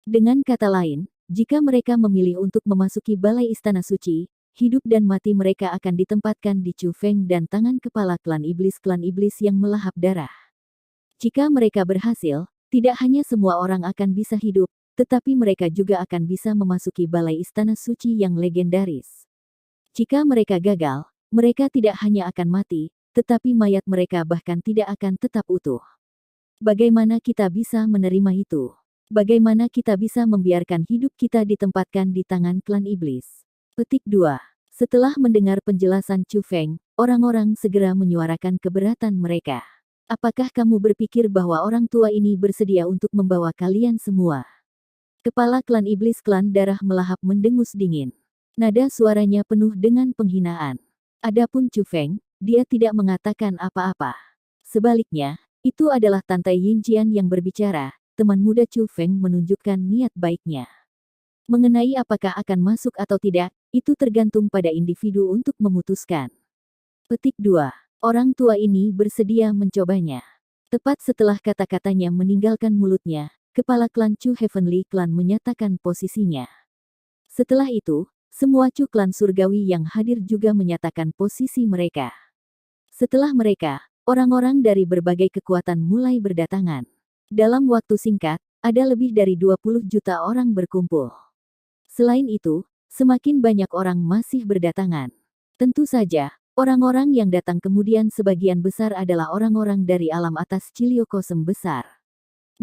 Dengan kata lain, jika mereka memilih untuk memasuki balai istana suci, hidup dan mati mereka akan ditempatkan di Chu Feng dan tangan kepala klan iblis yang melahap darah. Jika mereka berhasil, tidak hanya semua orang akan bisa hidup, tetapi mereka juga akan bisa memasuki balai istana suci yang legendaris. Jika mereka gagal, mereka tidak hanya akan mati, tetapi mayat mereka bahkan tidak akan tetap utuh. Bagaimana kita bisa menerima itu? Bagaimana kita bisa membiarkan hidup kita ditempatkan di tangan klan iblis? Petik 2. Setelah mendengar penjelasan Chu Feng, orang-orang segera menyuarakan keberatan mereka. Apakah kamu berpikir bahwa orang tua ini bersedia untuk membawa kalian semua? Kepala klan iblis klan darah melahap mendengus dingin. Nada suaranya penuh dengan penghinaan. Adapun Chu Feng, dia tidak mengatakan apa-apa. Sebaliknya, itu adalah Tante Yinjian yang berbicara. Teman muda Chu Feng menunjukkan niat baiknya. Mengenai apakah akan masuk atau tidak, itu tergantung pada individu untuk memutuskan. Petik 2. Orang tua ini bersedia mencobanya. Tepat setelah kata-katanya meninggalkan mulutnya, kepala klan Chu Heavenly Clan menyatakan posisinya. Setelah itu, semua Chu klan surgawi yang hadir juga menyatakan posisi mereka. Setelah mereka, orang-orang dari berbagai kekuatan mulai berdatangan. Dalam waktu singkat, ada lebih dari 20 juta orang berkumpul. Selain itu, semakin banyak orang masih berdatangan. Tentu saja, orang-orang yang datang kemudian sebagian besar adalah orang-orang dari alam atas Ciliokosem besar.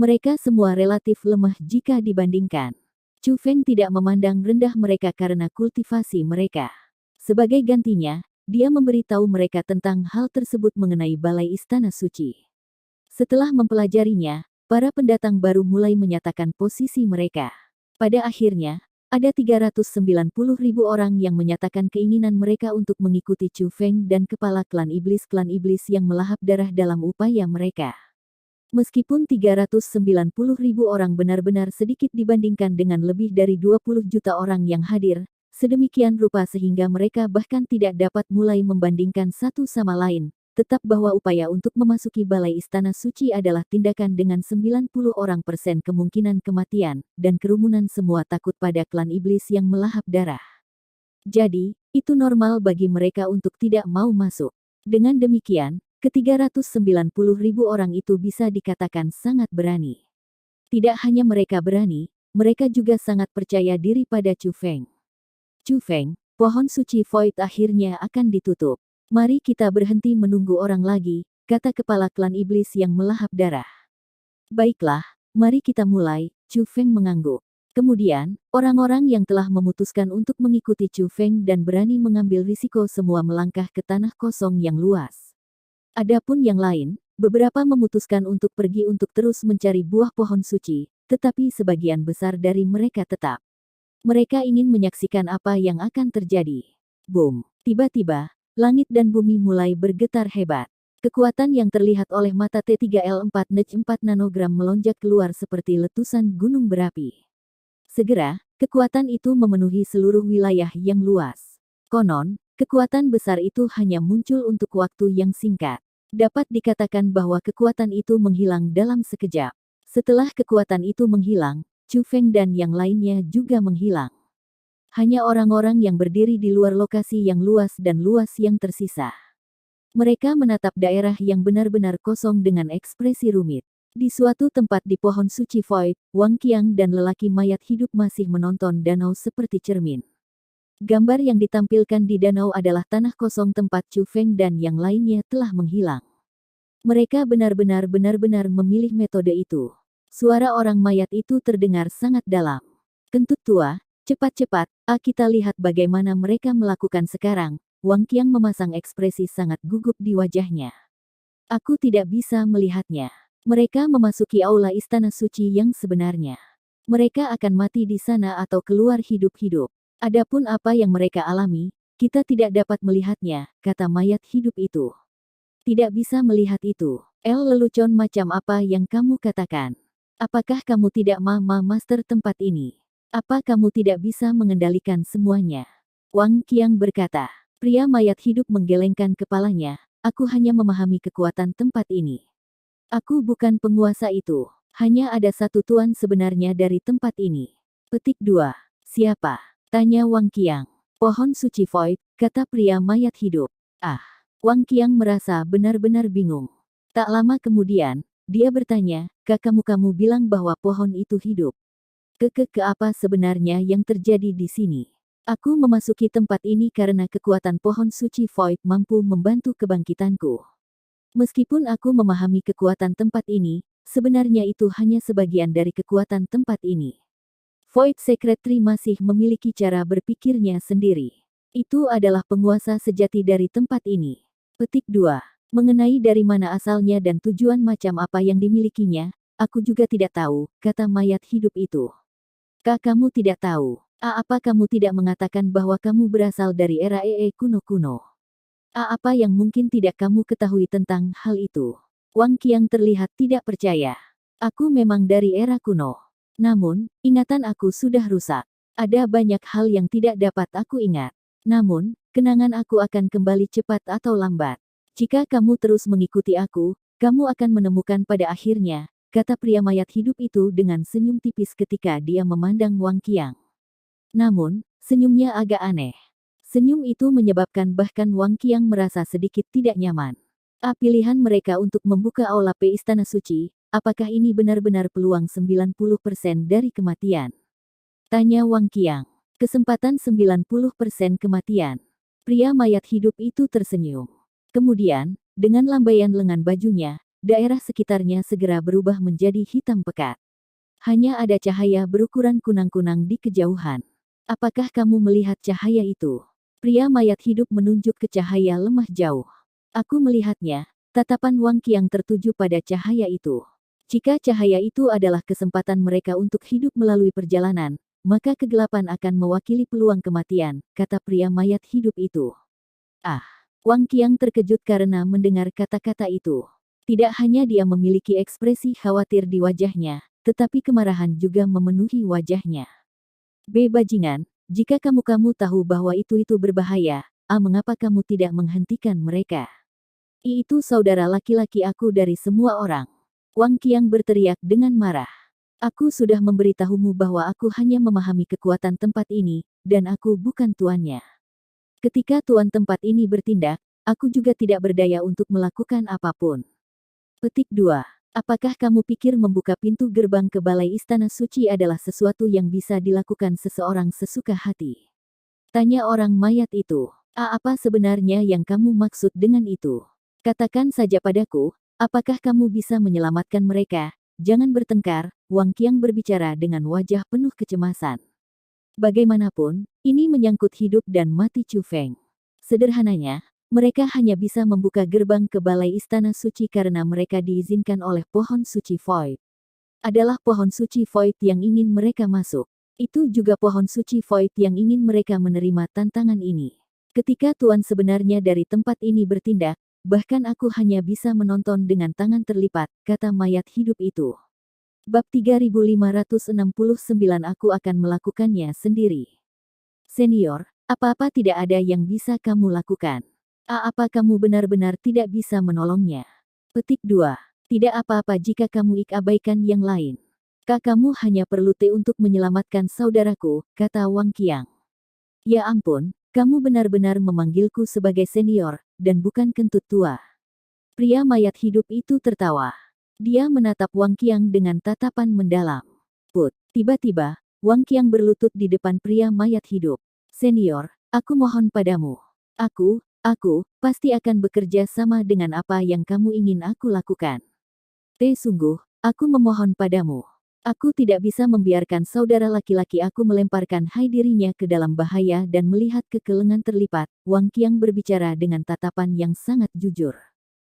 Mereka semua relatif lemah jika dibandingkan. Chu Feng tidak memandang rendah mereka karena kultivasi mereka. Sebagai gantinya, dia memberitahu mereka tentang hal tersebut mengenai balai istana suci. Setelah mempelajarinya, para pendatang baru mulai menyatakan posisi mereka. Pada akhirnya, ada 390.000 orang yang menyatakan keinginan mereka untuk mengikuti Chu Feng dan kepala klan iblis yang melahap darah dalam upaya mereka. Meskipun 390.000 orang benar-benar sedikit dibandingkan dengan lebih dari 20 juta orang yang hadir, sedemikian rupa sehingga mereka bahkan tidak dapat mulai membandingkan satu sama lain, tetap bahwa upaya untuk memasuki balai istana suci adalah tindakan dengan 90% kemungkinan kematian, dan kerumunan semua takut pada klan iblis yang melahap darah. Jadi, itu normal bagi mereka untuk tidak mau masuk. Dengan demikian, ke-390.000 orang itu bisa dikatakan sangat berani. Tidak hanya mereka berani, mereka juga sangat percaya diri pada Chu Feng. Chu Feng, pohon suci Void akhirnya akan ditutup. Mari kita berhenti menunggu orang lagi, kata kepala klan iblis yang melahap darah. Baiklah, mari kita mulai, Chu Feng mengangguk. Kemudian, orang-orang yang telah memutuskan untuk mengikuti Chu Feng dan berani mengambil risiko semua melangkah ke tanah kosong yang luas. Adapun yang lain, beberapa memutuskan untuk pergi untuk terus mencari buah pohon suci, tetapi sebagian besar dari mereka tetap. Mereka ingin menyaksikan apa yang akan terjadi. Boom! Tiba-tiba, langit dan bumi mulai bergetar hebat. Kekuatan yang terlihat oleh mata T3L4 4 nanogram melonjak keluar seperti letusan gunung berapi. Segera, kekuatan itu memenuhi seluruh wilayah yang luas. Konon, kekuatan besar itu hanya muncul untuk waktu yang singkat. Dapat dikatakan bahwa kekuatan itu menghilang dalam sekejap. Setelah kekuatan itu menghilang, Chu Feng dan yang lainnya juga menghilang. Hanya orang-orang yang berdiri di luar lokasi yang luas dan luas yang tersisa. Mereka menatap daerah yang benar-benar kosong dengan ekspresi rumit. Di suatu tempat di pohon suci Void, Wang Qiang dan lelaki mayat hidup masih menonton danau seperti cermin. Gambar yang ditampilkan di danau adalah tanah kosong tempat Chu Feng dan yang lainnya telah menghilang. Mereka benar-benar memilih metode itu. Suara orang mayat itu terdengar sangat dalam. Kentut tua, cepat-cepat, kita lihat bagaimana mereka melakukan sekarang. Wang Qiang memasang ekspresi sangat gugup di wajahnya. Aku tidak bisa melihatnya. Mereka memasuki aula istana suci yang sebenarnya. Mereka akan mati di sana atau keluar hidup-hidup. Adapun apa yang mereka alami, kita tidak dapat melihatnya, kata mayat hidup itu. Tidak bisa melihat itu. Lelucon macam apa yang kamu katakan? Apakah kamu tidak master tempat ini? Apa kamu tidak bisa mengendalikan semuanya? Wang Qiang berkata. Pria mayat hidup menggelengkan kepalanya, aku hanya memahami kekuatan tempat ini. Aku bukan penguasa itu, hanya ada satu tuan sebenarnya dari tempat ini. Petik 2. Siapa? Tanya Wang Qiang. Pohon suci Void, kata pria mayat hidup. Ah, Wang Qiang merasa benar-benar bingung. Tak lama kemudian, dia bertanya, kamu bilang bahwa pohon itu hidup. Ke apa sebenarnya yang terjadi di sini? Aku memasuki tempat ini karena kekuatan pohon suci Void mampu membantu kebangkitanku. Meskipun aku memahami kekuatan tempat ini, sebenarnya itu hanya sebagian dari kekuatan tempat ini. Void Secretary masih memiliki cara berpikirnya sendiri. Itu adalah penguasa sejati dari tempat ini. Petik 2. Mengenai dari mana asalnya dan tujuan macam apa yang dimilikinya, aku juga tidak tahu, kata mayat hidup itu. Kamu tidak tahu? Apa kamu tidak mengatakan bahwa kamu berasal dari era kuno-kuno? Apa yang mungkin tidak kamu ketahui tentang hal itu? Wang Qiang terlihat tidak percaya. Aku memang dari era kuno. Namun, ingatan aku sudah rusak. Ada banyak hal yang tidak dapat aku ingat. Namun, kenangan aku akan kembali cepat atau lambat. Jika kamu terus mengikuti aku, kamu akan menemukan pada akhirnya, kata pria mayat hidup itu dengan senyum tipis ketika dia memandang Wang Qiang. Namun, senyumnya agak aneh. Senyum itu menyebabkan bahkan Wang Qiang merasa sedikit tidak nyaman. Pilihan mereka untuk membuka aula Istana Suci, apakah ini benar-benar peluang 90% dari kematian? Tanya Wang Qiang. Kesempatan 90% kematian. Pria mayat hidup itu tersenyum. Kemudian, dengan lambaian lengan bajunya, daerah sekitarnya segera berubah menjadi hitam pekat. Hanya ada cahaya berukuran kunang-kunang di kejauhan. Apakah kamu melihat cahaya itu? Pria mayat hidup menunjuk ke cahaya lemah jauh. Aku melihatnya, tatapan Wang Qiang tertuju pada cahaya itu. Jika cahaya itu adalah kesempatan mereka untuk hidup melalui perjalanan, maka kegelapan akan mewakili peluang kematian, kata pria mayat hidup itu. Wang Qiang terkejut karena mendengar kata-kata itu. Tidak hanya dia memiliki ekspresi khawatir di wajahnya, tetapi kemarahan juga memenuhi wajahnya. Bajingan, jika kamu tahu bahwa itu berbahaya, mengapa kamu tidak menghentikan mereka? Itu saudara laki-laki aku dari semua orang. Wang Qiang berteriak dengan marah. Aku sudah memberitahumu bahwa aku hanya memahami kekuatan tempat ini, dan aku bukan tuannya. Ketika tuan tempat ini bertindak, aku juga tidak berdaya untuk melakukan apapun. Petik 2. Apakah kamu pikir membuka pintu gerbang ke balai Istana Suci adalah sesuatu yang bisa dilakukan seseorang sesuka hati? Tanya orang mayat itu. Apa sebenarnya yang kamu maksud dengan itu? Katakan saja padaku, apakah kamu bisa menyelamatkan mereka? Jangan bertengkar, Wang Qiang berbicara dengan wajah penuh kecemasan. Bagaimanapun, ini menyangkut hidup dan mati Chu Feng. Sederhananya, mereka hanya bisa membuka gerbang ke balai Istana Suci karena mereka diizinkan oleh pohon suci Void. Adalah pohon suci Void yang ingin mereka masuk. Itu juga pohon suci Void yang ingin mereka menerima tantangan ini. Ketika Tuan sebenarnya dari tempat ini bertindak, bahkan aku hanya bisa menonton dengan tangan terlipat, kata mayat hidup itu. Bab 3569 Aku akan melakukannya sendiri. Senior, apa-apa tidak ada yang bisa kamu lakukan. Apa kamu benar-benar tidak bisa menolongnya? Petik 2. Tidak apa-apa jika kamu abaikan yang lain. Kamu hanya perlu untuk menyelamatkan saudaraku, kata Wang Qiang. Ya ampun, kamu benar-benar memanggilku sebagai senior, dan bukan kentut tua. Pria mayat hidup itu tertawa. Dia menatap Wang Qiang dengan tatapan mendalam. Tiba-tiba, Wang Qiang berlutut di depan pria mayat hidup. Senior, aku mohon padamu. Aku pasti akan bekerja sama dengan apa yang kamu ingin aku lakukan. Sungguh, aku memohon padamu. Aku tidak bisa membiarkan saudara laki-laki aku melemparkan dirinya ke dalam bahaya dan melihat ke lengan terlipat. Wang Qiang berbicara dengan tatapan yang sangat jujur.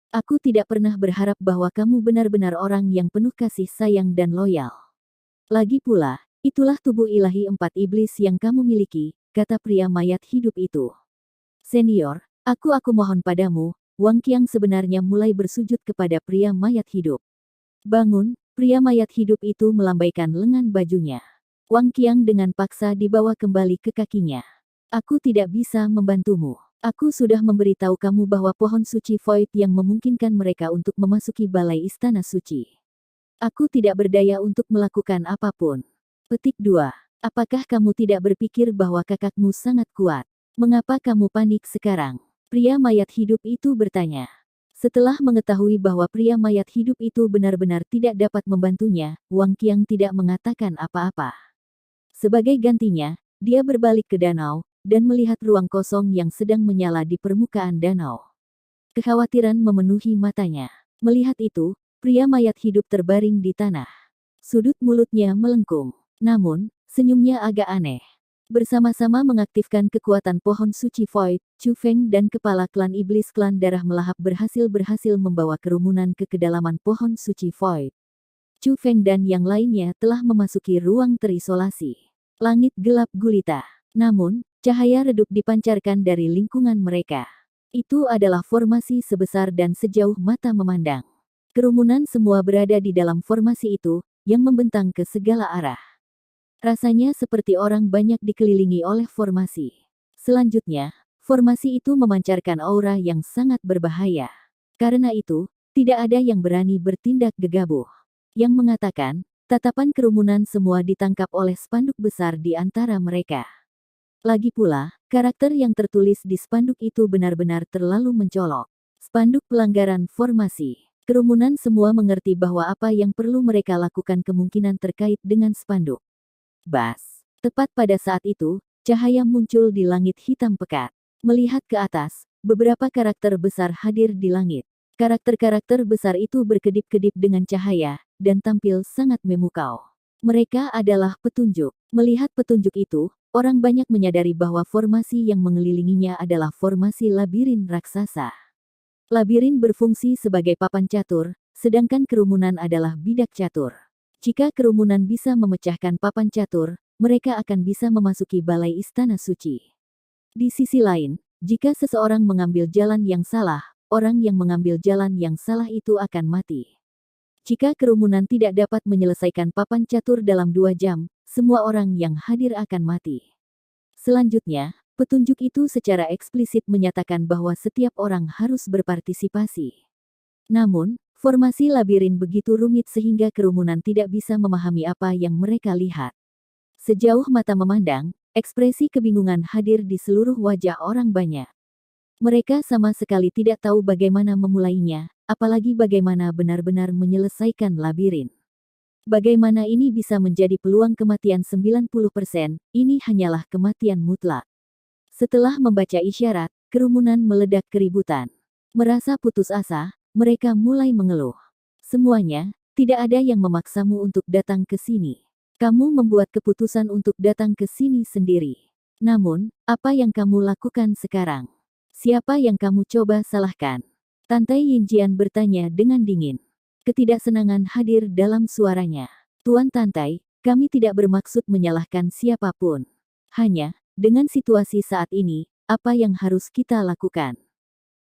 Aku tidak pernah berharap bahwa kamu benar-benar orang yang penuh kasih sayang dan loyal. Lagi pula, itulah tubuh ilahi 4 iblis yang kamu miliki, kata pria mayat hidup itu. Senior, aku mohon padamu, Wang Qiang sebenarnya mulai bersujud kepada pria mayat hidup. Bangun, pria mayat hidup itu melambaikan lengan bajunya. Wang Qiang dengan paksa dibawa kembali ke kakinya. Aku tidak bisa membantumu. Aku sudah memberitahu kamu bahwa pohon suci Void yang memungkinkan mereka untuk memasuki balai istana suci. Aku tidak berdaya untuk melakukan apapun. Petik 2. Apakah kamu tidak berpikir bahwa kakakmu sangat kuat? Mengapa kamu panik sekarang? Pria mayat hidup itu bertanya. Setelah mengetahui bahwa pria mayat hidup itu benar-benar tidak dapat membantunya, Wang Qiang tidak mengatakan apa-apa. Sebagai gantinya, dia berbalik ke danau, dan melihat ruang kosong yang sedang menyala di permukaan danau. Kekhawatiran memenuhi matanya. Melihat itu, pria mayat hidup terbaring di tanah. Sudut mulutnya melengkung. Namun, senyumnya agak aneh. Bersama-sama mengaktifkan kekuatan pohon suci Void, Chu Feng dan kepala klan iblis klan darah melahap berhasil membawa kerumunan ke kedalaman pohon suci Void. Chu Feng dan yang lainnya telah memasuki ruang terisolasi. Langit gelap gulita. Namun, cahaya redup dipancarkan dari lingkungan mereka. Itu adalah formasi sebesar dan sejauh mata memandang. Kerumunan semua berada di dalam formasi itu, yang membentang ke segala arah. Rasanya seperti orang banyak dikelilingi oleh formasi. Selanjutnya, formasi itu memancarkan aura yang sangat berbahaya. Karena itu, tidak ada yang berani bertindak gegabah. Yang mengatakan, tatapan kerumunan semua ditangkap oleh spanduk besar di antara mereka. Lagi pula, karakter yang tertulis di spanduk itu benar-benar terlalu mencolok. Spanduk pelanggaran formasi. Kerumunan semua mengerti bahwa apa yang perlu mereka lakukan kemungkinan terkait dengan spanduk. Bas. Tepat pada saat itu, cahaya muncul di langit hitam pekat. Melihat ke atas, beberapa karakter besar hadir di langit. Karakter-karakter besar itu berkedip-kedip dengan cahaya, dan tampil sangat memukau. Mereka adalah petunjuk. Melihat petunjuk itu, orang banyak menyadari bahwa formasi yang mengelilinginya adalah formasi labirin raksasa. Labirin berfungsi sebagai papan catur, sedangkan kerumunan adalah bidak catur. Jika kerumunan bisa memecahkan papan catur, mereka akan bisa memasuki balai istana suci. Di sisi lain, jika seseorang mengambil jalan yang salah, orang yang mengambil jalan yang salah itu akan mati. Jika kerumunan tidak dapat menyelesaikan papan catur dalam 2 jam, semua orang yang hadir akan mati. Selanjutnya, petunjuk itu secara eksplisit menyatakan bahwa setiap orang harus berpartisipasi. Namun, formasi labirin begitu rumit sehingga kerumunan tidak bisa memahami apa yang mereka lihat. Sejauh mata memandang, ekspresi kebingungan hadir di seluruh wajah orang banyak. Mereka sama sekali tidak tahu bagaimana memulainya, apalagi bagaimana benar-benar menyelesaikan labirin. Bagaimana ini bisa menjadi peluang kematian 90%, ini hanyalah kematian mutlak. Setelah membaca isyarat, kerumunan meledak keributan. Merasa putus asa, mereka mulai mengeluh. Semuanya, tidak ada yang memaksamu untuk datang ke sini. Kamu membuat keputusan untuk datang ke sini sendiri. Namun, apa yang kamu lakukan sekarang? Siapa yang kamu coba salahkan? Tantai Yinjian bertanya dengan dingin. Ketidaksenangan hadir dalam suaranya. Tuan Tantai, kami tidak bermaksud menyalahkan siapapun. Hanya, dengan situasi saat ini, apa yang harus kita lakukan?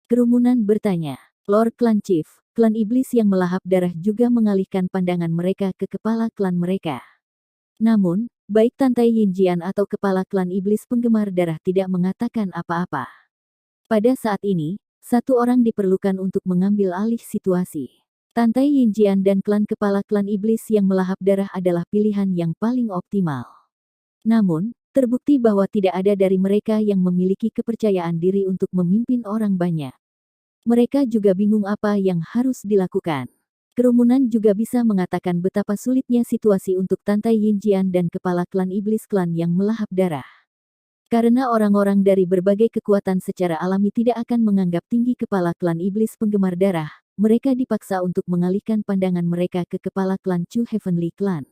Kerumunan bertanya. Lord Klan Chief, klan iblis yang melahap darah juga mengalihkan pandangan mereka ke kepala klan mereka. Namun, baik Tantai Yinjian atau kepala klan iblis penggemar darah tidak mengatakan apa-apa. Pada saat ini, satu orang diperlukan untuk mengambil alih situasi. Tantai Yinjian dan klan kepala klan iblis yang melahap darah adalah pilihan yang paling optimal. Namun, terbukti bahwa tidak ada dari mereka yang memiliki kepercayaan diri untuk memimpin orang banyak. Mereka juga bingung apa yang harus dilakukan. Kerumunan juga bisa mengatakan betapa sulitnya situasi untuk Tantai Yinjian dan kepala klan iblis klan yang melahap darah. Karena orang-orang dari berbagai kekuatan secara alami tidak akan menganggap tinggi kepala klan iblis penggemar darah, mereka dipaksa untuk mengalihkan pandangan mereka ke kepala klan Chu Heavenly Clan.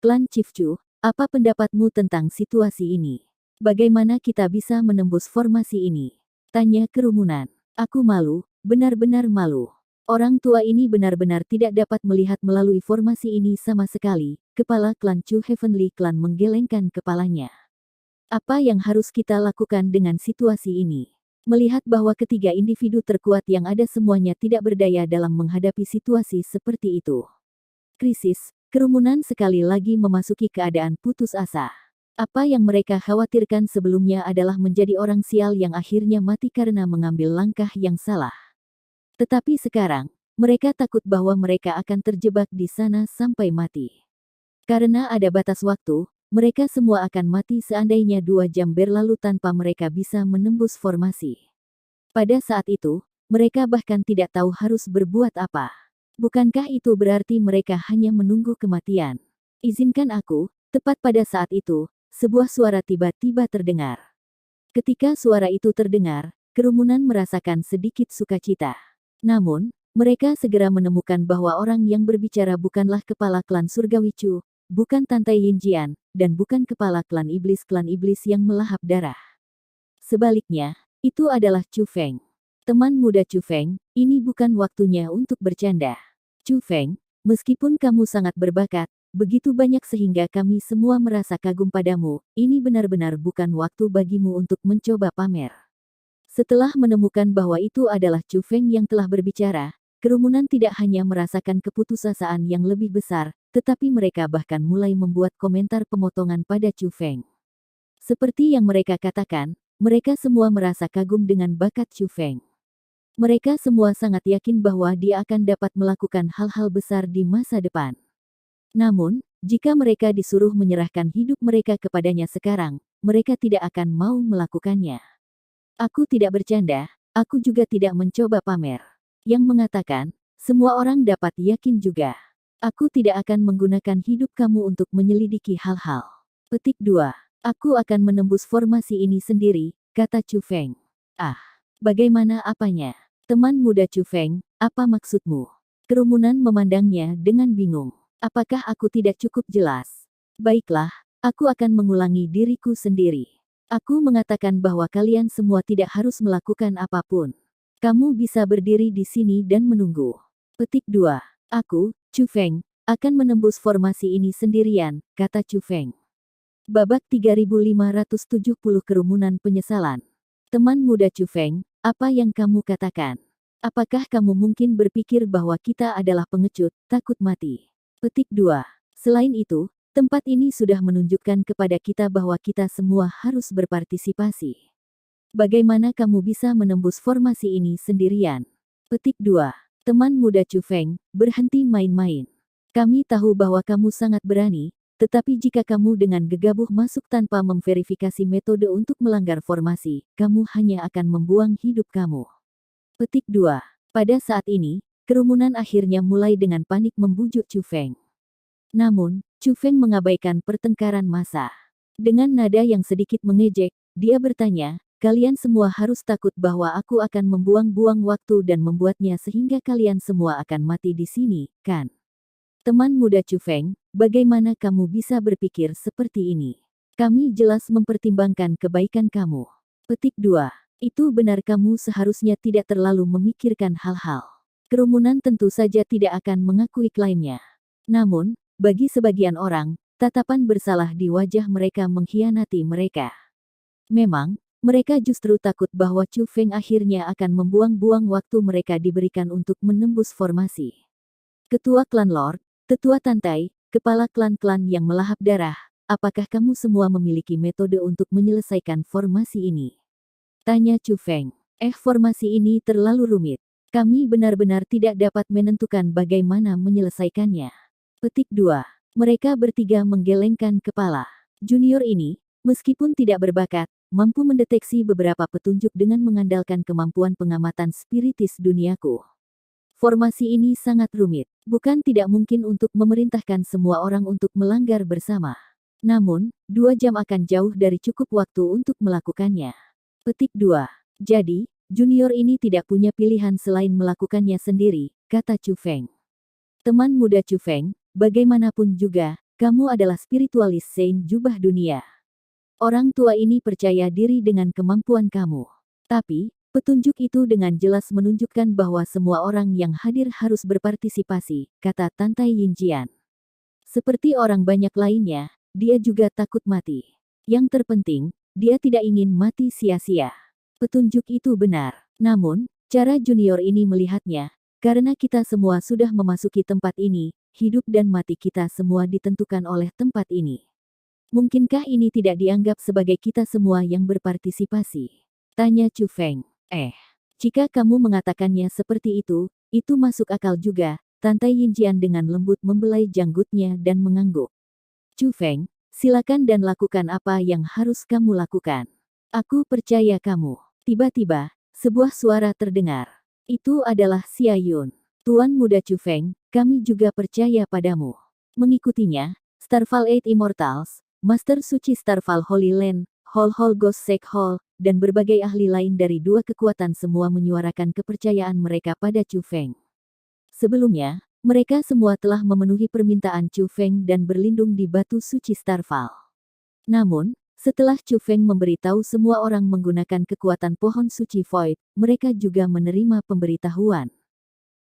Klan Chief Chu, apa pendapatmu tentang situasi ini? Bagaimana kita bisa menembus formasi ini? Tanya kerumunan. Aku malu, benar-benar malu. Orang tua ini benar-benar tidak dapat melihat melalui formasi ini sama sekali. Kepala klan Chu Heavenly Clan menggelengkan kepalanya. Apa yang harus kita lakukan dengan situasi ini? Melihat bahwa ketiga individu terkuat yang ada semuanya tidak berdaya dalam menghadapi situasi seperti itu. Krisis, kerumunan sekali lagi memasuki keadaan putus asa. Apa yang mereka khawatirkan sebelumnya adalah menjadi orang sial yang akhirnya mati karena mengambil langkah yang salah. Tetapi sekarang, mereka takut bahwa mereka akan terjebak di sana sampai mati. Karena ada batas waktu, mereka semua akan mati seandainya 2 jam berlalu tanpa mereka bisa menembus formasi. Pada saat itu, mereka bahkan tidak tahu harus berbuat apa. Bukankah itu berarti mereka hanya menunggu kematian? Izinkan aku, tepat pada saat itu, sebuah suara tiba-tiba terdengar. Ketika suara itu terdengar, kerumunan merasakan sedikit sukacita. Namun, mereka segera menemukan bahwa orang yang berbicara bukanlah kepala klan Surgawi Chu, bukan Tante Yinjian, dan bukan kepala klan iblis yang melahap darah. Sebaliknya, itu adalah Chu Feng. Teman muda Chu Feng, ini bukan waktunya untuk bercanda. Chu Feng, meskipun kamu sangat berbakat, begitu banyak sehingga kami semua merasa kagum padamu, ini benar-benar bukan waktu bagimu untuk mencoba pamer. Setelah menemukan bahwa itu adalah Chu Feng yang telah berbicara, kerumunan tidak hanya merasakan keputusasaan yang lebih besar, tetapi mereka bahkan mulai membuat komentar pemotongan pada Chu Feng. Seperti yang mereka katakan, mereka semua merasa kagum dengan bakat Chu Feng. Mereka semua sangat yakin bahwa dia akan dapat melakukan hal-hal besar di masa depan. Namun, jika mereka disuruh menyerahkan hidup mereka kepadanya sekarang, mereka tidak akan mau melakukannya. Aku tidak bercanda, aku juga tidak mencoba pamer. Yang mengatakan, semua orang dapat yakin juga. Aku tidak akan menggunakan hidup kamu untuk menyelidiki hal-hal. Petik 2. Aku akan menembus formasi ini sendiri, kata Chu Feng. Ah, bagaimana apanya? Teman muda Chu Feng, apa maksudmu? Kerumunan memandangnya dengan bingung. Apakah aku tidak cukup jelas? Baiklah, aku akan mengulangi diriku sendiri. Aku mengatakan bahwa kalian semua tidak harus melakukan apapun. Kamu bisa berdiri di sini dan menunggu. Petik 2. Aku, Chu Feng, akan menembus formasi ini sendirian, kata Chu Feng. Babak 3570 kerumunan penyesalan. Teman muda Chu Feng, apa yang kamu katakan? Apakah kamu mungkin berpikir bahwa kita adalah pengecut, takut mati? Petik 2. Selain itu, tempat ini sudah menunjukkan kepada kita bahwa kita semua harus berpartisipasi. Bagaimana kamu bisa menembus formasi ini sendirian? Petik 2. Teman muda Chu Feng, berhenti main-main. Kami tahu bahwa kamu sangat berani, tetapi jika kamu dengan gegabah masuk tanpa memverifikasi metode untuk melanggar formasi, kamu hanya akan membuang hidup kamu. Petik 2. Pada saat ini, kerumunan akhirnya mulai dengan panik membujuk Chu Feng. Namun, Chu Feng mengabaikan pertengkaran massa. Dengan nada yang sedikit mengejek, dia bertanya, kalian semua harus takut bahwa aku akan membuang-buang waktu dan membuatnya sehingga kalian semua akan mati di sini, kan? Teman muda Chu Feng, bagaimana kamu bisa berpikir seperti ini? Kami jelas mempertimbangkan kebaikan kamu. Petik 2. Itu benar, kamu seharusnya tidak terlalu memikirkan hal-hal. Kerumunan tentu saja tidak akan mengakui klaimnya. Namun, bagi sebagian orang, tatapan bersalah di wajah mereka mengkhianati mereka. Memang, mereka justru takut bahwa Chu Feng akhirnya akan membuang-buang waktu mereka diberikan untuk menembus formasi. Ketua klan Lord, Tetua Tantai, kepala klan-klan yang melahap darah, apakah kamu semua memiliki metode untuk menyelesaikan formasi ini? Tanya Chu Feng. Formasi ini terlalu rumit. Kami benar-benar tidak dapat menentukan bagaimana menyelesaikannya. Petik 2. Mereka bertiga menggelengkan kepala. Junior ini, meskipun tidak berbakat, mampu mendeteksi beberapa petunjuk dengan mengandalkan kemampuan pengamatan spiritis duniaku. Formasi ini sangat rumit. Bukan tidak mungkin untuk memerintahkan semua orang untuk melanggar bersama. Namun, 2 jam akan jauh dari cukup waktu untuk melakukannya. Petik 2. Jadi, junior ini tidak punya pilihan selain melakukannya sendiri, kata Chu Feng. Teman muda Chu Feng, bagaimanapun juga, kamu adalah spiritualis Saint Jubah dunia. Orang tua ini percaya diri dengan kemampuan kamu. Tapi, petunjuk itu dengan jelas menunjukkan bahwa semua orang yang hadir harus berpartisipasi, kata Tante Yinjian. Seperti orang banyak lainnya, dia juga takut mati. Yang terpenting, dia tidak ingin mati sia-sia. Petunjuk itu benar. Namun, cara junior ini melihatnya, karena kita semua sudah memasuki tempat ini, hidup dan mati kita semua ditentukan oleh tempat ini. Mungkinkah ini tidak dianggap sebagai kita semua yang berpartisipasi? Tanya Chu Feng. Jika kamu mengatakannya seperti itu masuk akal juga, Tantai Yinjian dengan lembut membelai janggutnya dan mengangguk. Chu Feng, silakan dan lakukan apa yang harus kamu lakukan. Aku percaya kamu. Tiba-tiba, sebuah suara terdengar. Itu adalah Xia Yun. Tuan muda Chu Feng, kami juga percaya padamu. Mengikutinya, Starfall Eight Immortals, Master Suci Starfall Holy Land, Hall Ghost Shake Hall, dan berbagai ahli lain dari dua kekuatan semua menyuarakan kepercayaan mereka pada Chu Feng. Sebelumnya, mereka semua telah memenuhi permintaan Chu Feng dan berlindung di batu suci Starfall. Namun, setelah Chu Feng memberitahu semua orang menggunakan kekuatan pohon suci Void, mereka juga menerima pemberitahuan.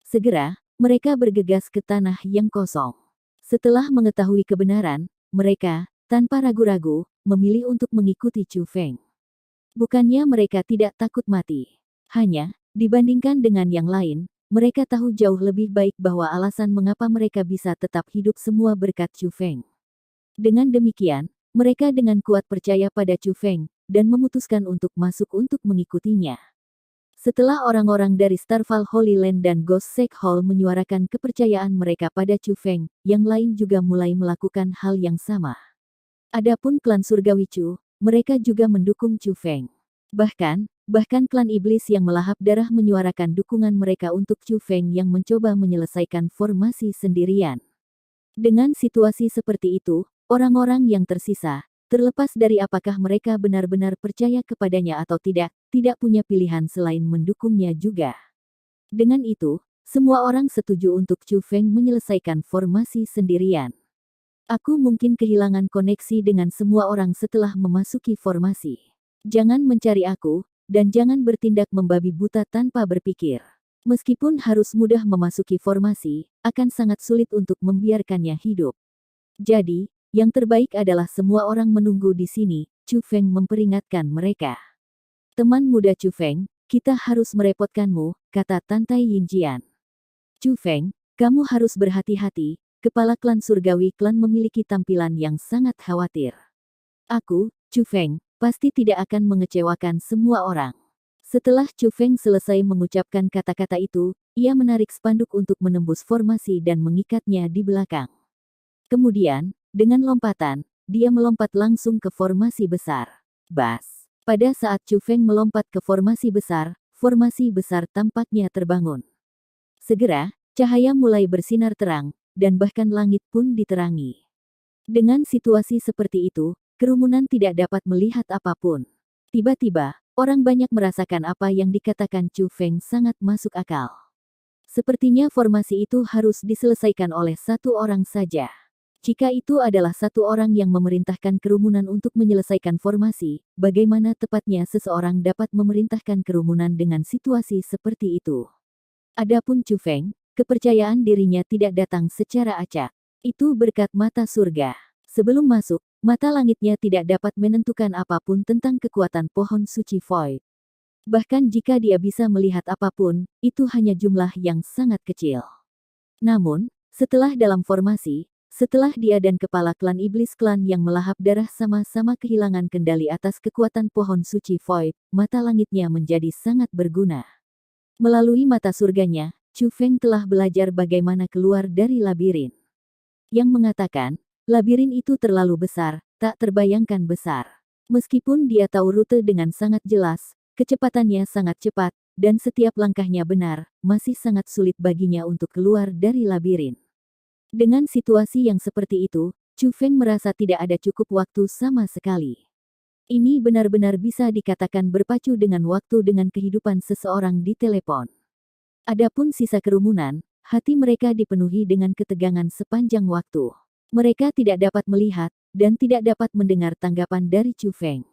Segera, mereka bergegas ke tanah yang kosong. Setelah mengetahui kebenaran, mereka, tanpa ragu-ragu, memilih untuk mengikuti Chu Feng. Bukannya mereka tidak takut mati. Hanya, dibandingkan dengan yang lain, mereka tahu jauh lebih baik bahwa alasan mengapa mereka bisa tetap hidup semua berkat Chu Feng. Dengan demikian, mereka dengan kuat percaya pada Chu Feng, dan memutuskan untuk masuk untuk mengikutinya. Setelah orang-orang dari Starfall Holy Land dan Ghost Shake Hall menyuarakan kepercayaan mereka pada Chu Feng, yang lain juga mulai melakukan hal yang sama. Adapun klan surgawi Chu, mereka juga mendukung Chu Feng. Bahkan klan iblis yang melahap darah menyuarakan dukungan mereka untuk Chu Feng yang mencoba menyelesaikan formasi sendirian. Dengan situasi seperti itu, orang-orang yang tersisa, terlepas dari apakah mereka benar-benar percaya kepadanya atau tidak punya pilihan selain mendukungnya juga. Dengan itu, semua orang setuju untuk Chu Feng menyelesaikan formasi sendirian. Aku mungkin kehilangan koneksi dengan semua orang setelah memasuki formasi. Jangan mencari aku, dan jangan bertindak membabi buta tanpa berpikir. Meskipun harus mudah memasuki formasi, akan sangat sulit untuk membiarkannya hidup. Jadi, yang terbaik adalah semua orang menunggu di sini, Chu Feng memperingatkan mereka. Teman muda Chu Feng, kita harus merepotkanmu, kata Tantai Yinjian. Chu Feng, kamu harus berhati-hati, kepala klan surgawi klan memiliki tampilan yang sangat khawatir. Aku, Chu Feng, pasti tidak akan mengecewakan semua orang. Setelah Chu Feng selesai mengucapkan kata-kata itu, ia menarik spanduk untuk menembus formasi dan mengikatnya di belakang. Kemudian, dengan lompatan, dia melompat langsung ke formasi besar. Bas! Pada saat Chu Feng melompat ke formasi besar tampaknya terbangun. Segera, cahaya mulai bersinar terang, dan bahkan langit pun diterangi. Dengan situasi seperti itu, kerumunan tidak dapat melihat apapun. Tiba-tiba, orang banyak merasakan apa yang dikatakan Chu Feng sangat masuk akal. Sepertinya formasi itu harus diselesaikan oleh satu orang saja. Jika itu adalah satu orang yang memerintahkan kerumunan untuk menyelesaikan formasi, bagaimana tepatnya seseorang dapat memerintahkan kerumunan dengan situasi seperti itu? Adapun Chu Feng, kepercayaan dirinya tidak datang secara acak. Itu berkat mata surga. Sebelum masuk, mata langitnya tidak dapat menentukan apapun tentang kekuatan pohon suci Void. Bahkan jika dia bisa melihat apapun, itu hanya jumlah yang sangat kecil. Namun, setelah dalam formasi, setelah dia dan kepala klan iblis klan yang melahap darah sama-sama kehilangan kendali atas kekuatan pohon suci Void, mata langitnya menjadi sangat berguna. Melalui mata surganya, Chu Feng telah belajar bagaimana keluar dari labirin. Yang mengatakan, labirin itu terlalu besar, tak terbayangkan besar. Meskipun dia tahu rute dengan sangat jelas, kecepatannya sangat cepat, dan setiap langkahnya benar, masih sangat sulit baginya untuk keluar dari labirin. Dengan situasi yang seperti itu, Chu Feng merasa tidak ada cukup waktu sama sekali. Ini benar-benar bisa dikatakan berpacu dengan waktu dengan kehidupan seseorang di telepon. Adapun sisa kerumunan, hati mereka dipenuhi dengan ketegangan sepanjang waktu. Mereka tidak dapat melihat, dan tidak dapat mendengar tanggapan dari Chu Feng.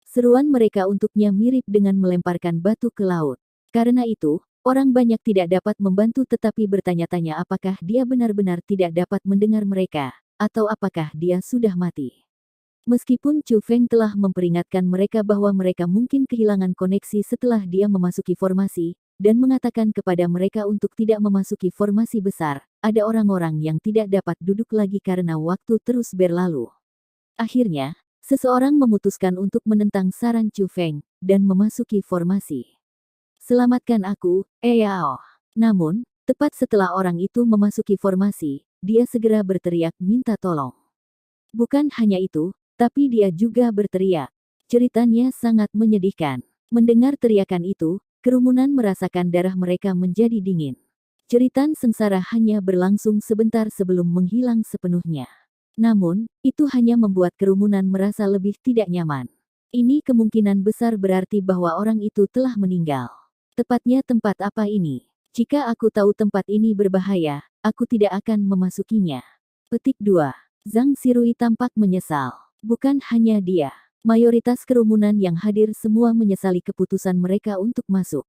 Seruan mereka untuknya mirip dengan melemparkan batu ke laut. Karena itu, orang banyak tidak dapat membantu tetapi bertanya-tanya apakah dia benar-benar tidak dapat mendengar mereka, atau apakah dia sudah mati. Meskipun Chu Feng telah memperingatkan mereka bahwa mereka mungkin kehilangan koneksi setelah dia memasuki formasi, dan mengatakan kepada mereka untuk tidak memasuki formasi besar, ada orang-orang yang tidak dapat duduk lagi karena waktu terus berlalu. Akhirnya, seseorang memutuskan untuk menentang saran Chu Feng, dan memasuki formasi. Selamatkan aku, Eyao. Namun, tepat setelah orang itu memasuki formasi, dia segera berteriak minta tolong. Bukan hanya itu, tapi dia juga berteriak. Ceritanya sangat menyedihkan. Mendengar teriakan itu, kerumunan merasakan darah mereka menjadi dingin. Jeritan sengsara hanya berlangsung sebentar sebelum menghilang sepenuhnya. Namun, itu hanya membuat kerumunan merasa lebih tidak nyaman. Ini kemungkinan besar berarti bahwa orang itu telah meninggal. Tepatnya tempat apa ini? Jika aku tahu tempat ini berbahaya, aku tidak akan memasukinya. Petik 2. Zhang Xirui tampak menyesal. Bukan hanya dia. Mayoritas kerumunan yang hadir semua menyesali keputusan mereka untuk masuk.